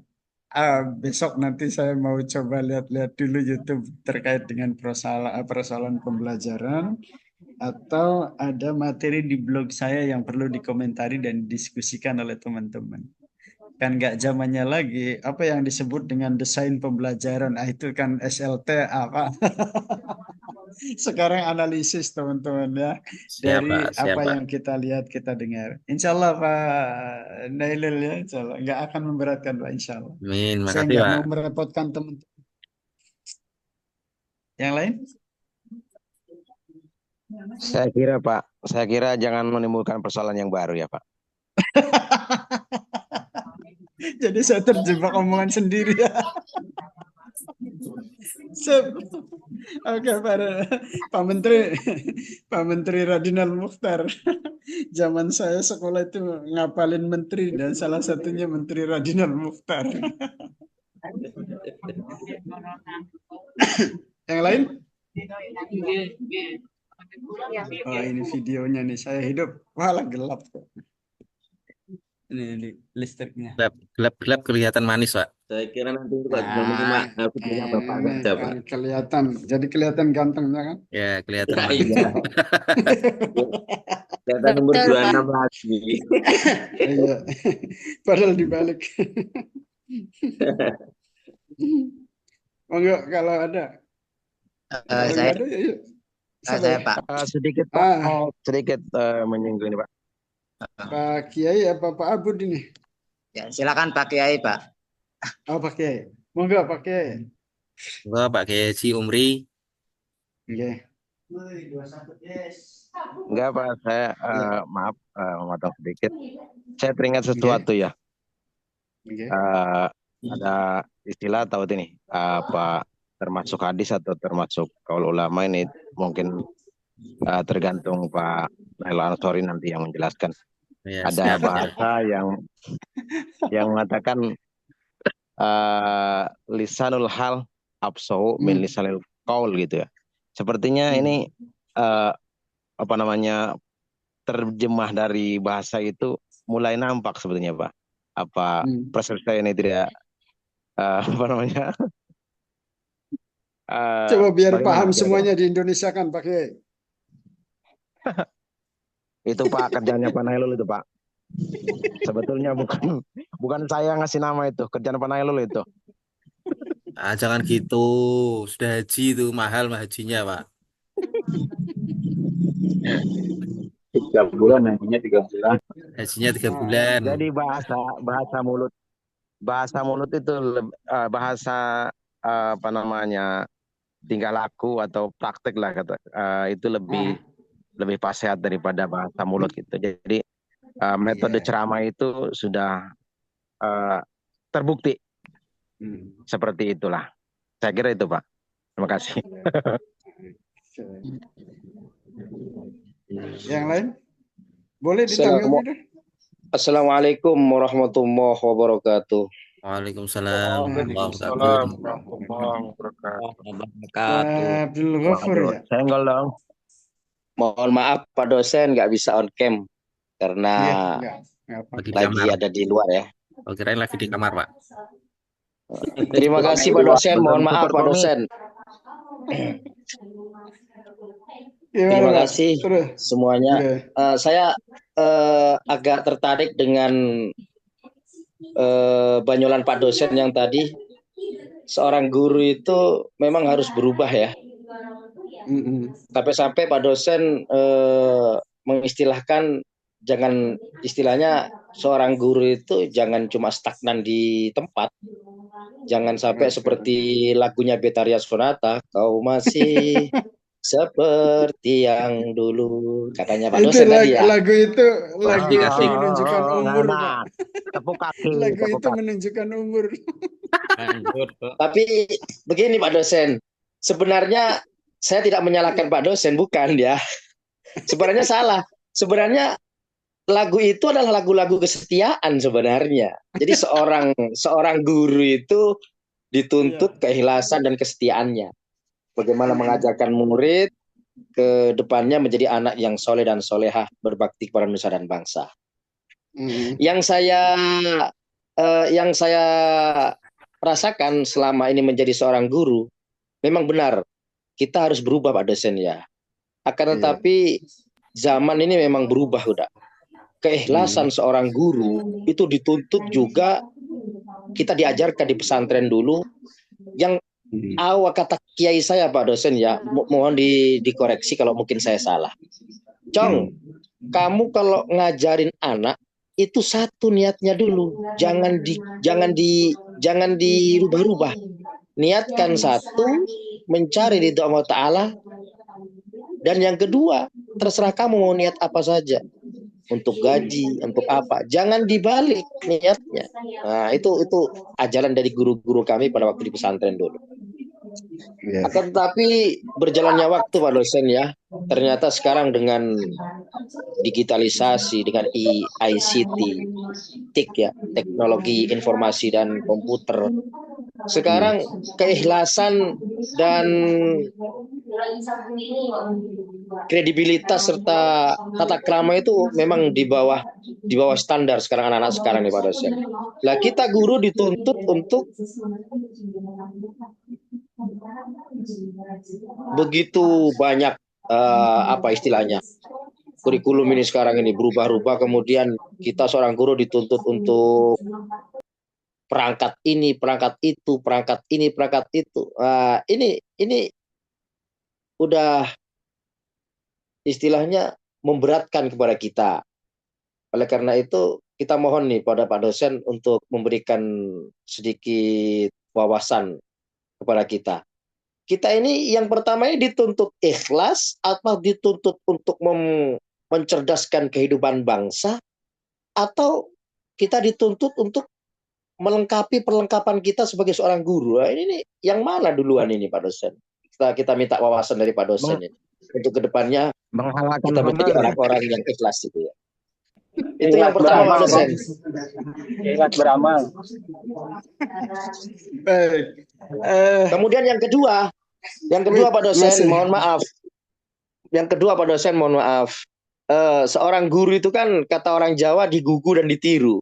Besok nanti saya mau coba lihat-lihat dulu YouTube terkait dengan persoalan pembelajaran, atau ada materi di blog saya yang perlu dikomentari dan didiskusikan oleh teman-teman. Kan nggak zamannya lagi apa yang disebut dengan desain pembelajaran. Itu kan SLT apa? Sekarang analisis teman-teman ya Siap, dari Pak. Siap, apa Pak. yang kita lihat, kita dengar. Insya Allah Pak Nailul ya, Insya Allah nggak akan memberatkan Pak. Insya Allah. Amin. Saya Makasih, nggak Pak. mau merepotkan teman-teman. Yang lain? Saya kira jangan menimbulkan persoalan yang baru ya Pak. Jadi saya terjebak omongan sendiri ya. Sip. Oke Pak Menteri, Pak Menteri Radinal Mukhtar. Zaman saya sekolah itu ngapalin menteri dan salah satunya Menteri Radinal Mukhtar. Yang lain? Oh ini videonya nih, saya hidup. Walah gelap kok. Ini listriknya. Gelap kelihatan manis, Pak. Saya kira nanti itu Pak tinggal menyimak videonya Bapak Ini saja Pak. kan kelihatan, jadi kelihatan ganteng ya kan? Ya, kelihatan Ya, manis. iya. Kelihatan umur Betul, Pak. 26 lagi. Iya, padahal dibalik. Monggo kalau ada. Kalau Saya, nggak ada ya yuk. saya Pak. Sedikit Pak, Ah, mau sedikit menyinggung ini Pak. Pak Kiai apa Pak Abud ini? Ya, silakan Pak Kiai, Pak. Oh Pak Kiai. Monggo Pak Kiai. Gua Pak Kiai Umri. Oke. Enggak Pak, saya maaf memotong sedikit. Saya teringat sesuatu ya. Oke. Ada istilah tahu ini apa termasuk hadis atau termasuk kaul ulama ini mungkin tergantung Pak Nail Ansori nanti yang menjelaskan. Ya, Ada siap. bahasa yang mengatakan lisanul hal absahu min lisanil qaul gitu ya. Sepertinya ini apa namanya terjemah dari bahasa itu mulai nampak sebetulnya Pak. Apa persepsi saya ini tidak apa namanya? Coba biar bagaimana paham kira-kira? semuanya di Indonesia kan Pak Kiai. Itu Pak kerjanya Pak Nailul itu Pak. Sebetulnya bukan saya ngasih nama itu, kerjaan Pak Nailul itu. Ah, jangan gitu. Sudah haji itu mahal hajinya, Pak. 3 bulan, nantinya 3 bulan. Hajinya 3 bulan. Jadi bahasa mulut itu bahasa apa namanya tingkah laku atau praktek lah kata itu lebih fasihat daripada bahasa mulut gitu. Jadi metode ceramah itu sudah terbukti seperti itulah. Saya kira itu Pak. Terima kasih. Yang lain? Boleh ditanggapi deh. Assalamualaikum warahmatullahi wabarakatuh. Waalaikumsalam Waalaikumsalam warahmatullahi warahmatullahi wabarakatuh. Abdul Ghafur ya. Senggol dong. Mohon maaf Pak dosen nggak bisa on cam karena Iya, enggak apa-apa. Lagi di lagi kamar. ada di luar ya. Oh, kirain lagi di kamar, Pak. Terima kasih Pak dosen, mohon maaf Pak dosen. Terima kasih Terus. semuanya. Iya. Saya agak tertarik dengan banyolan Pak dosen yang tadi. Seorang guru itu memang harus berubah ya. Sampai-sampai Pak dosen mengistilahkan istilahnya seorang guru itu jangan cuma stagnan di tempat. Jangan sampai seperti lagunya Betharia Sonata, kau masih seperti yang dulu, katanya Pak dosen tadi ya. Lagu itu Asik. menunjukkan umur, Pak. Tepuk kaki. Lagu itu menunjukkan umur. Tapi begini Pak dosen, sebenarnya saya tidak menyalahkan Pak dosen, bukan ya. Sebenarnya salah. Sebenarnya lagu itu adalah lagu-lagu kesetiaan sebenarnya. Jadi seorang guru itu dituntut keikhlasan dan kesetiaannya. Bagaimana mengajarkan murid ke depannya menjadi anak yang soleh dan solehah, berbakti kepada nusa dan bangsa. Yang saya rasakan selama ini menjadi seorang guru, memang benar kita harus berubah Pak dosen ya. Akan tetapi zaman ini memang berubah udah. Keikhlasan seorang guru itu dituntut juga, kita diajarkan di pesantren dulu, yang awal kata kiai saya Pak dosen ya, mohon dikoreksi kalau mungkin saya salah. Cong, kamu kalau ngajarin anak itu satu niatnya dulu, jangan dirubah-rubah. Niatkan satu, mencari ridho Allah Ta'ala, dan yang kedua, terserah kamu mau niat apa saja. Untuk gaji, untuk apa. Jangan dibalik niatnya. Nah, itu ajaran dari guru-guru kami pada waktu di pesantren dulu. Ya. Akan tetapi berjalannya waktu Pak dosen ya, ternyata sekarang dengan digitalisasi, dengan ICT, TIK ya, teknologi informasi dan komputer, sekarang keikhlasan dan kredibilitas serta tata krama itu memang di bawah standar sekarang anak-anak sekarang nih Pak dosen. Lah kita guru dituntut untuk begitu banyak apa istilahnya, kurikulum ini sekarang ini berubah-ubah, kemudian kita seorang guru dituntut untuk perangkat ini, perangkat itu, perangkat ini, perangkat itu. Ini udah istilahnya memberatkan kepada kita. Oleh karena itu kita mohon nih pada Pak dosen untuk memberikan sedikit wawasan kepada kita. Kita ini yang pertama ini dituntut ikhlas atau dituntut untuk mencerdaskan kehidupan bangsa, atau kita dituntut untuk melengkapi perlengkapan kita sebagai seorang guru. Nah, ini yang mana duluan ini Pak dosen? Kita minta wawasan dari Pak dosen ini untuk kedepannya kita menjadi orang-orang yang ikhlas itu ya. Itu yang pertama Pak dosen. Ingat beramal. Baik. Kemudian yang kedua Pak dosen, mohon maaf. Yang kedua Pak dosen, mohon maaf. Seorang guru itu kan kata orang Jawa digugu dan ditiru.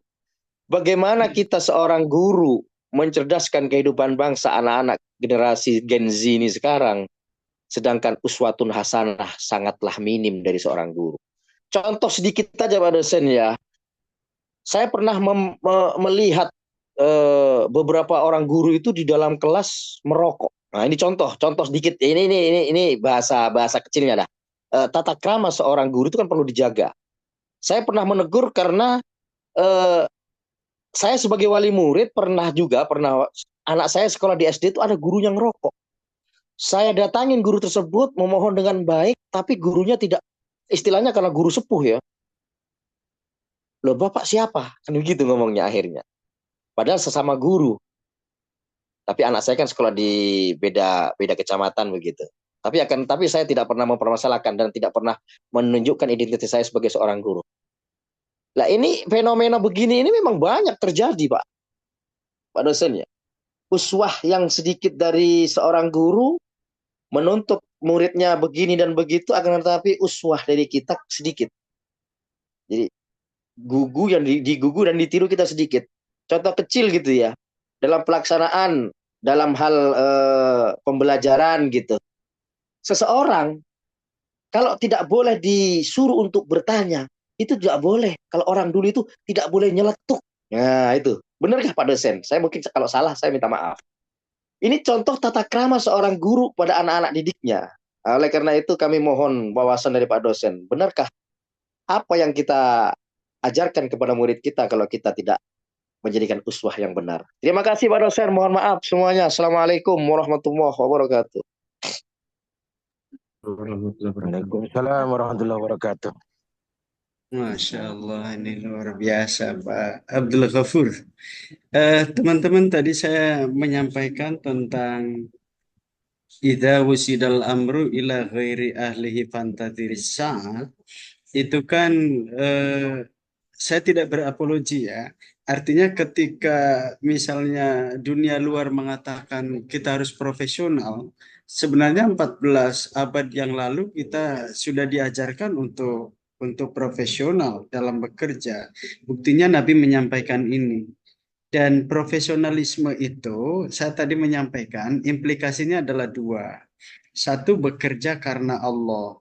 Bagaimana kita seorang guru mencerdaskan kehidupan bangsa anak-anak generasi Gen Z ini sekarang, sedangkan uswatun hasanah sangatlah minim dari seorang guru. Contoh sedikit saja Pak dosen ya. Saya pernah melihat beberapa orang guru itu di dalam kelas merokok. Nah, ini contoh sedikit. Ini bahasa kecilnya dah. Tata krama seorang guru itu kan perlu dijaga. Saya pernah menegur karena saya sebagai wali murid pernah anak saya sekolah di SD itu ada guru yang rokok. Saya datangin guru tersebut memohon dengan baik, tapi gurunya tidak, istilahnya karena guru sepuh ya. Loh Bapak siapa? Kan begitu ngomongnya akhirnya. Padahal sesama guru. Tapi anak saya kan sekolah di beda kecamatan begitu. Tapi saya tidak pernah mempermasalahkan dan tidak pernah menunjukkan identitas saya sebagai seorang guru. Lah ini fenomena begini ini memang banyak terjadi Pak dosen ya. Uswah yang sedikit dari seorang guru menuntut muridnya begini dan begitu, akan tetapi uswah dari kita sedikit. Jadi digugu dan ditiru kita sedikit. Contoh kecil gitu ya. Dalam pelaksanaan, dalam hal pembelajaran gitu. Seseorang kalau tidak boleh disuruh untuk bertanya, itu tidak boleh. Kalau orang dulu itu tidak boleh nyeletuk. Nah itu. Benarkah Pak dosen? Saya mungkin kalau salah saya minta maaf. Ini contoh tata krama seorang guru pada anak-anak didiknya. Oleh karena itu kami mohon wawasan dari Pak dosen. Benarkah apa yang kita ajarkan kepada murid kita kalau kita tidak menjadikan uswah yang benar? Terima kasih Pak dosen. Mohon maaf semuanya. Assalamualaikum warahmatullahi wabarakatuh. Waalaikumsalam warahmatullahi wabarakatuh. Masya Allah, ini luar biasa Pak Abdul Ghafur. Teman-teman, tadi saya menyampaikan tentang idza wusidal amru ila ghairi ahlihi fantatiris sa'ah. Itu kan saya tidak berapologi ya. Artinya ketika misalnya dunia luar mengatakan kita harus profesional, sebenarnya 14 abad yang lalu kita sudah diajarkan untuk profesional dalam bekerja. Buktinya Nabi menyampaikan ini. Dan profesionalisme itu, saya tadi menyampaikan, implikasinya adalah dua. Satu, bekerja karena Allah.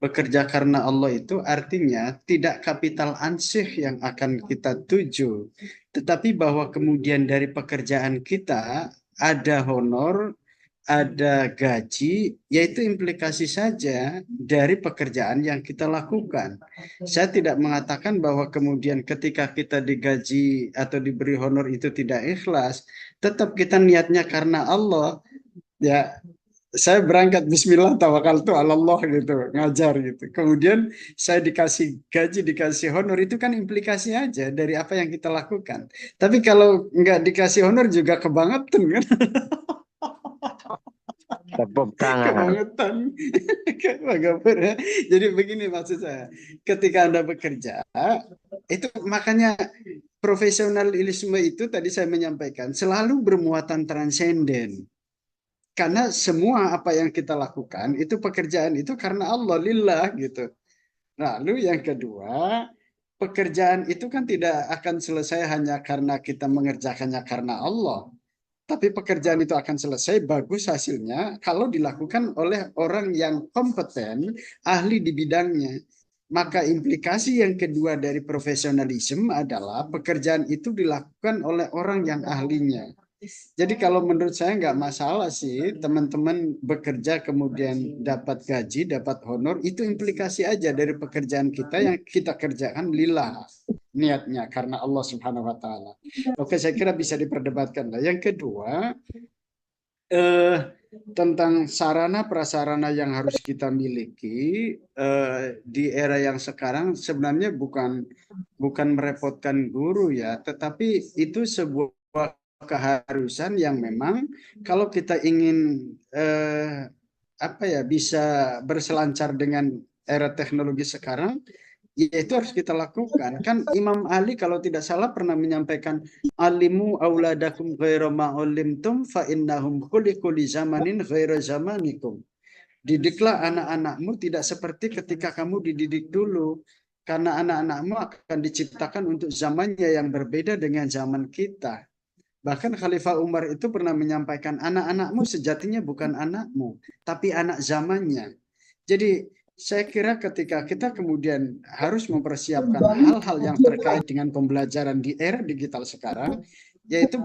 Bekerja karena Allah itu artinya tidak kapital ansih yang akan kita tuju. Tetapi bahwa kemudian dari pekerjaan kita ada honor, ada gaji, yaitu implikasi saja dari pekerjaan yang kita lakukan. Saya tidak mengatakan bahwa kemudian ketika kita digaji atau diberi honor itu tidak ikhlas, tetap kita niatnya karena Allah. Ya, saya berangkat Bismillah tawakkaltu ala Allah gitu, ngajar gitu. Kemudian saya dikasih gaji, dikasih honor, itu kan implikasi aja dari apa yang kita lakukan. Tapi kalau nggak dikasih honor juga kebangetan kan? Tepuk tangan. Kebangetan. Ya. Jadi begini maksud saya, ketika Anda bekerja, itu makanya profesionalisme itu tadi saya menyampaikan selalu bermuatan transenden. Karena semua apa yang kita lakukan itu pekerjaan itu karena Allah lillah gitu. Lalu yang kedua, pekerjaan itu kan tidak akan selesai hanya karena kita mengerjakannya karena Allah. Tapi pekerjaan itu akan selesai bagus hasilnya kalau dilakukan oleh orang yang kompeten, ahli di bidangnya. Maka implikasi yang kedua dari profesionalisme adalah pekerjaan itu dilakukan oleh orang yang ahlinya. Jadi kalau menurut saya nggak masalah sih teman-teman bekerja kemudian dapat gaji, dapat honor, itu implikasi aja dari pekerjaan kita yang kita kerjakan lillah niatnya karena Allah Subhanahu wa taala. Oke, saya kira bisa diperdebatkan lah. Yang kedua, tentang sarana prasarana yang harus kita miliki di era yang sekarang sebenarnya bukan merepotkan guru ya, tetapi itu sebuah keharusan yang memang kalau kita ingin bisa berselancar dengan era teknologi sekarang, ya itu harus kita lakukan. Kan Imam Ali kalau tidak salah pernah menyampaikan, alimu auladakum ghaira ma ulimtum fa innahum khuliqu li zamanin ghaira zamanikum. Didiklah anak-anakmu tidak seperti ketika kamu dididik dulu, karena anak-anakmu akan diciptakan untuk zamannya yang berbeda dengan zaman kita. Bahkan Khalifah Umar itu pernah menyampaikan, anak-anakmu sejatinya bukan anakmu, tapi anak zamannya. Jadi saya kira ketika kita kemudian harus mempersiapkan hal-hal yang terkait dengan pembelajaran di era digital sekarang, yaitu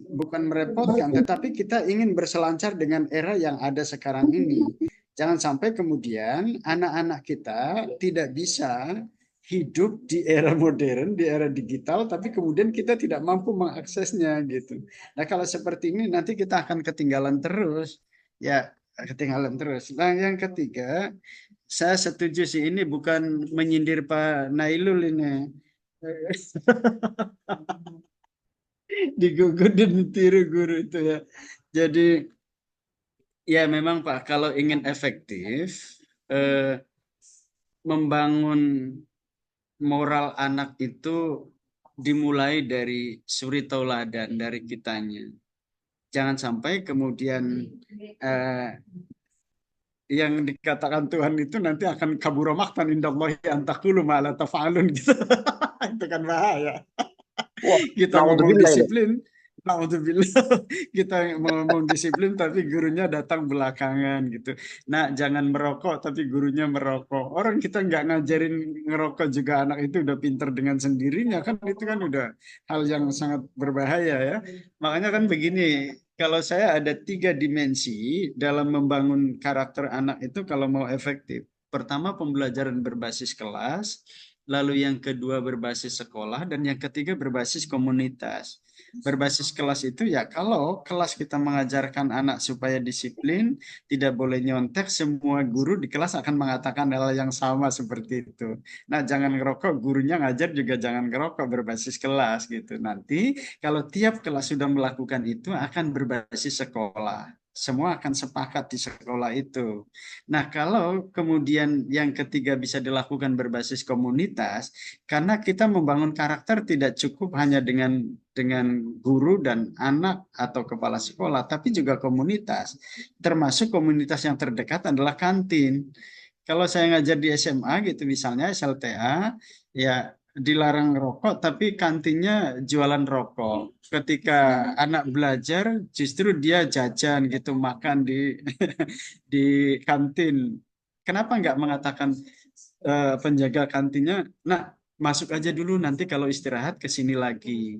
bukan merepotkan, tetapi kita ingin berselancar dengan era yang ada sekarang ini. Jangan sampai kemudian anak-anak kita tidak bisa hidup di era modern, di era digital, tapi kemudian kita tidak mampu mengaksesnya gitu. Nah kalau seperti ini nanti kita akan ketinggalan terus, ya ketinggalan terus. Nah yang ketiga, saya setuju sih ini bukan menyindir Pak Nailul ini. Digugur dan ditiru guru itu ya. Jadi ya memang Pak kalau ingin efektif membangun moral anak itu dimulai dari suri tauladan dari kitanya. Jangan sampai kemudian yang dikatakan Tuhan itu nanti akan kabura maqtan indallahi an taqulu ma la taf'alun gitu. Itu kan bahaya. Wah, Kita ngomong naudzubillah ini. disiplin, naudzubillah, kita ngomong disiplin tapi gurunya datang belakangan gitu. Nah, jangan merokok tapi gurunya merokok. Orang kita nggak ngajarin ngerokok juga anak itu udah pinter dengan sendirinya kan, itu kan udah hal yang sangat berbahaya ya. Makanya kan begini, kalau saya ada 3 dimensi dalam membangun karakter anak itu kalau mau efektif. Pertama, pembelajaran berbasis kelas. Lalu yang kedua berbasis sekolah, dan yang ketiga berbasis komunitas. Berbasis kelas itu ya kalau kelas kita mengajarkan anak supaya disiplin, tidak boleh nyontek, semua guru di kelas akan mengatakan hal yang sama seperti itu. Nah jangan ngerokok, gurunya ngajar juga jangan ngerokok, berbasis kelas gitu. Nanti kalau tiap kelas sudah melakukan itu akan berbasis sekolah. Semua akan sepakat di sekolah itu. Nah, kalau kemudian yang ketiga bisa dilakukan berbasis komunitas, karena kita membangun karakter tidak cukup hanya dengan guru dan anak atau kepala sekolah, tapi juga komunitas. Termasuk komunitas yang terdekat adalah kantin. Kalau saya ngajar di SMA gitu misalnya SLTA, ya dilarang rokok tapi kantinnya jualan rokok. Ketika anak belajar justru dia jajan gitu, makan di di kantin. Kenapa nggak mengatakan penjaga kantinnya, nah masuk aja dulu nanti kalau istirahat ke sini lagi.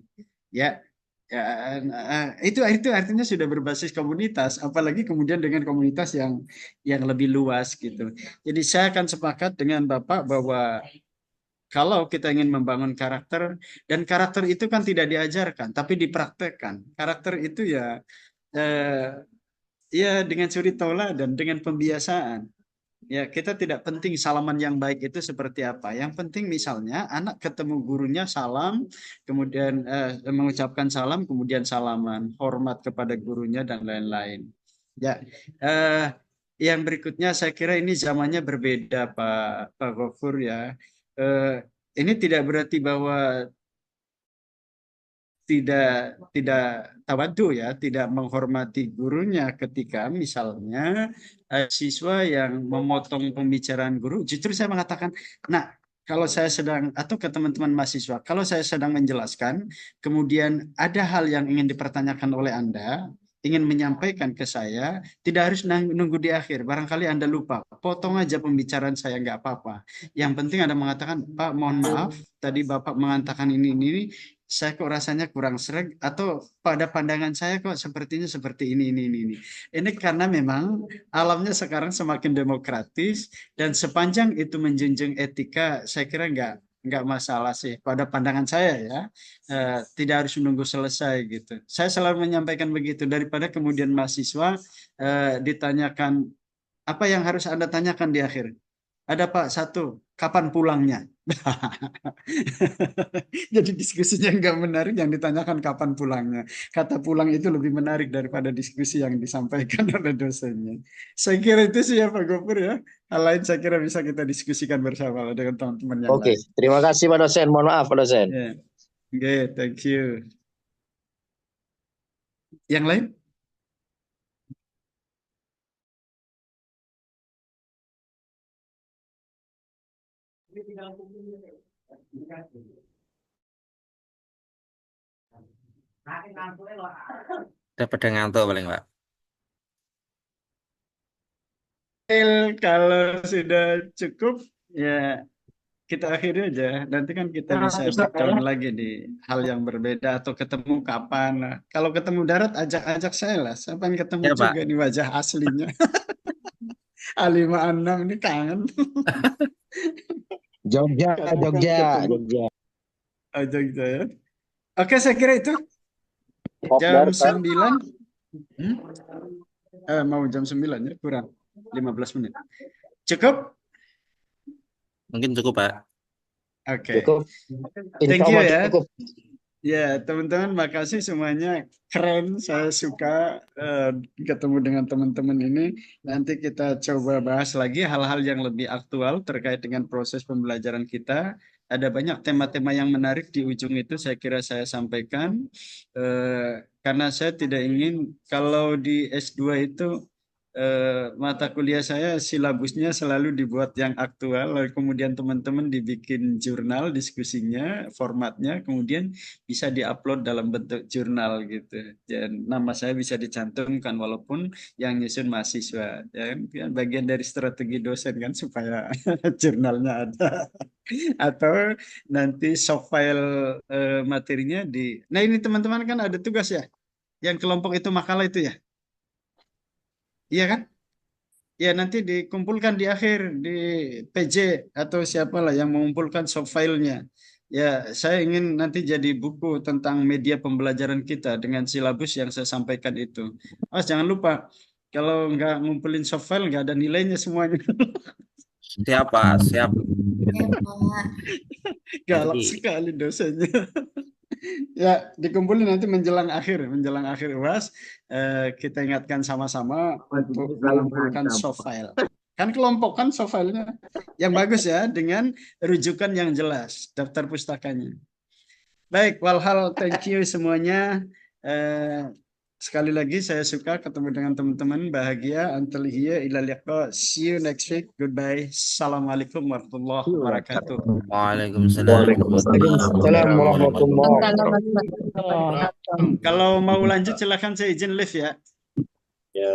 Ya, Ya, itu artinya sudah berbasis komunitas, apalagi kemudian dengan komunitas yang lebih luas gitu. Jadi saya akan sepakat dengan Bapak bahwa kalau kita ingin membangun karakter, dan karakter itu kan tidak diajarkan, tapi dipraktekkan. Karakter itu eh, ya dengan suri tauladan, dengan pembiasaan. Ya, kita tidak penting salaman yang baik itu seperti apa. Yang penting misalnya anak ketemu gurunya salam, kemudian mengucapkan salam, kemudian salaman, hormat kepada gurunya dan lain-lain. Ya, yang berikutnya saya kira ini zamannya berbeda, Pak Gofur ya. Eh, ini tidak berarti bahwa tidak tawadu ya, tidak menghormati gurunya ketika misalnya siswa yang memotong pembicaraan guru, justru saya mengatakan, nah kalau saya sedang atau ke teman-teman mahasiswa, kalau saya sedang menjelaskan, kemudian ada hal yang ingin dipertanyakan oleh Anda, ingin menyampaikan ke saya, tidak harus nunggu di akhir. Barangkali Anda lupa, potong aja pembicaraan saya, nggak apa-apa. Yang penting Anda mengatakan, Pak, mohon maaf, tadi Bapak mengatakan ini, saya kok rasanya kurang sreg, atau pada pandangan saya kok sepertinya seperti ini. Ini karena memang alamnya sekarang semakin demokratis dan sepanjang itu menjunjung etika, saya kira nggak masalah sih pada pandangan saya ya. Tidak harus menunggu selesai gitu. Saya selalu menyampaikan begitu daripada kemudian mahasiswa ditanyakan apa yang harus Anda tanyakan di akhir. Ada Pak, satu, kapan pulangnya? Jadi diskusinya nggak menarik, yang ditanyakan kapan pulangnya. Kata pulang itu lebih menarik daripada diskusi yang disampaikan oleh dosennya. Saya kira itu sih ya Pak Gopur ya. Hal lain saya kira bisa kita diskusikan bersama dengan teman-teman yang Oke, lain. terima kasih Pak dosen. Mohon maaf Pak dosen. Ya. Oke, thank you. Yang lain? Udah pada ngantuk paling Pak. Kalau sudah cukup ya kita akhiri aja. Nanti kan kita bisa breakdown lagi di hal yang berbeda atau ketemu kapan. Nah, kalau ketemu darat ajak-ajak saya lah. Saya pengen ketemu Ya Pak. juga di wajah aslinya. A56 ini kangen. Jogja. Ajak saya. Oke, saya kira itu. Jam 9. Mau jam 9 ya, kurang 15 menit. Cukup? Mungkin cukup Pak. Oke. Cukup. Thank you ya. Cukup. Ya, teman-teman, makasih semuanya. Keren, saya suka ketemu dengan teman-teman ini. Nanti kita coba bahas lagi hal-hal yang lebih aktual terkait dengan proses pembelajaran kita. Ada banyak tema-tema yang menarik di ujung itu, saya kira saya sampaikan. Karena saya tidak ingin, kalau di S2 itu, mata kuliah saya silabusnya selalu dibuat yang aktual, lalu kemudian teman-teman dibikin jurnal diskusinya, formatnya, kemudian bisa diupload dalam bentuk jurnal gitu. Dan nama saya bisa dicantumkan walaupun yang nyusun mahasiswa. Dan bagian dari strategi dosen kan supaya jurnalnya ada. Atau nanti soft file materinya di. Nah ini teman-teman kan ada tugas ya. Yang kelompok itu makalah itu ya. Iya kan? Ya nanti dikumpulkan di akhir di PJ atau siapalah yang mengumpulkan soft filenya. Ya saya ingin nanti jadi buku tentang media pembelajaran kita dengan silabus yang saya sampaikan itu. Mas jangan lupa kalau nggak ngumpulin soft file nggak ada nilainya semuanya. Siap Pak, siap. Galak Nanti. sekali dosennya. Ya, dikumpulin nanti menjelang akhir UAS, kita ingatkan sama-sama untuk mengumpulkan soft file. Kan kelompok kan soft filenya yang bagus ya, dengan rujukan yang jelas, daftar pustakanya. Baik, walhal, thank you semuanya. Sekali lagi saya suka ketemu dengan teman-teman, bahagia. Until here, ila liqa. See you next week. Goodbye. Assalamualaikum warahmatullahi wabarakatuh. Waalaikumsalam. Assalamualaikum warahmatullahi wabarakatuh. Kalau mau lanjut silakan, saya izin live ya.